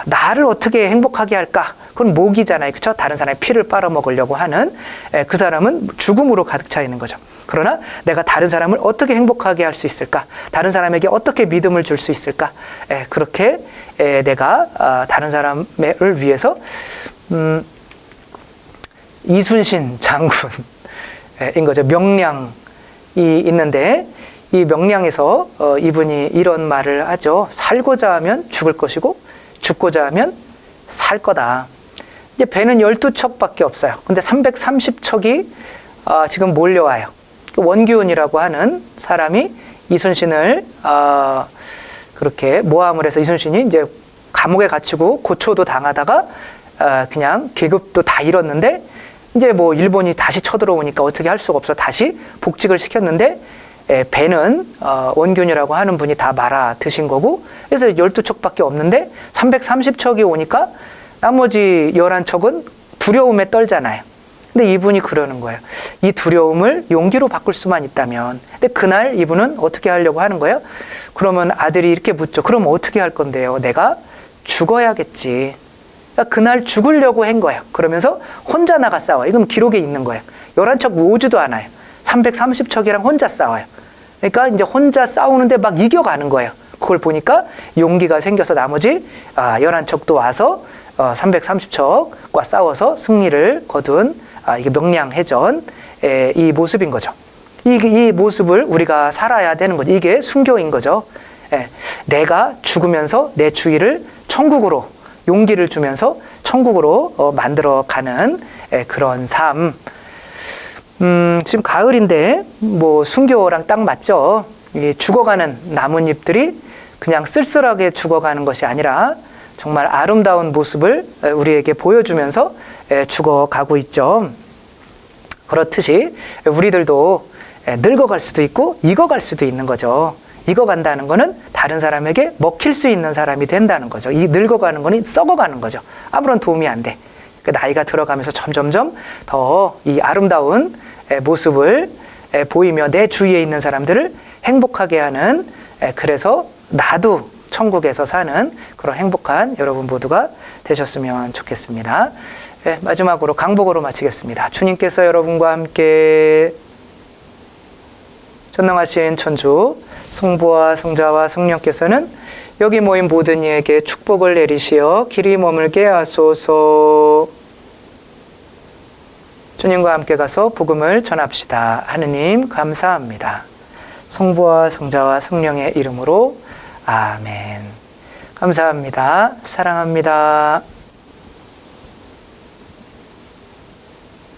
나를 어떻게 행복하게 할까? 그건 목이잖아요. 그렇죠? 다른 사람의 피를 빨아먹으려고 하는 그 사람은 죽음으로 가득 차 있는 거죠. 그러나 내가 다른 사람을 어떻게 행복하게 할 수 있을까? 다른 사람에게 어떻게 믿음을 줄 수 있을까? 그렇게 내가 다른 사람을 위해서 이순신 장군인 거죠. 명량이 있는데 이 명량에서 이분이 이런 말을 하죠. 살고자 하면 죽을 것이고 죽고자 하면 살 거다. 이제 배는 12척밖에 없어요. 근데 330척이 지금 몰려와요. 원균이라고 하는 사람이 이순신을 그렇게 모함을 해서 이순신이 이제 감옥에 갇히고 고초도 당하다가 그냥 계급도 다 잃었는데 이제 일본이 다시 쳐들어오니까 어떻게 할 수가 없어 다시 복직을 시켰는데 배는 원균이라고 하는 분이 다 말아 드신 거고, 그래서 12척밖에 없는데 330척이 오니까 나머지 11척은 두려움에 떨잖아요. 근데 이분이 그러는 거예요. 이 두려움을 용기로 바꿀 수만 있다면. 근데 그날 이분은 어떻게 하려고 하는 거예요? 그러면 아들이 이렇게 묻죠. 그럼 어떻게 할 건데요? 내가 죽어야겠지. 그러니까 그날 죽으려고 한 거예요. 그러면서 혼자 나가 싸워요. 이건 기록에 있는 거예요. 11척 오지도 않아요. 330척이랑 혼자 싸워요. 그러니까 이제 혼자 싸우는데 막 이겨가는 거예요. 그걸 보니까 용기가 생겨서 나머지 11척도 와서 330척과 싸워서 승리를 거둔 이게 명량해전 이 모습인 거죠. 이 모습을 우리가 살아야 되는 거죠. 이게 순교인 거죠. 내가 죽으면서 내 주위를 천국으로 용기를 주면서 천국으로 만들어가는 그런 삶. 지금 가을인데 순교랑 딱 맞죠. 이 죽어가는 나뭇잎들이 그냥 쓸쓸하게 죽어가는 것이 아니라 정말 아름다운 모습을 우리에게 보여주면서 죽어가고 있죠. 그렇듯이 우리들도 늙어갈 수도 있고 익어갈 수도 있는 거죠. 익어간다는 거는 다른 사람에게 먹힐 수 있는 사람이 된다는 거죠. 이 늙어가는 거는 썩어가는 거죠. 아무런 도움이 안 돼. 나이가 들어가면서 점점점 더 이 아름다운 모습을 보이며 내 주위에 있는 사람들을 행복하게 하는, 그래서 나도 천국에서 사는 그런 행복한 여러분 모두가 되셨으면 좋겠습니다. 마지막으로 강복으로 마치겠습니다. 주님께서 여러분과 함께 전능하신 천주 성부와 성자와 성령께서는 여기 모인 모든 이에게 축복을 내리시어 길이 머물게 하소서. 주님과 함께 가서 복음을 전합시다. 하느님 감사합니다. 성부와 성자와 성령의 이름으로 아멘. 감사합니다. 사랑합니다.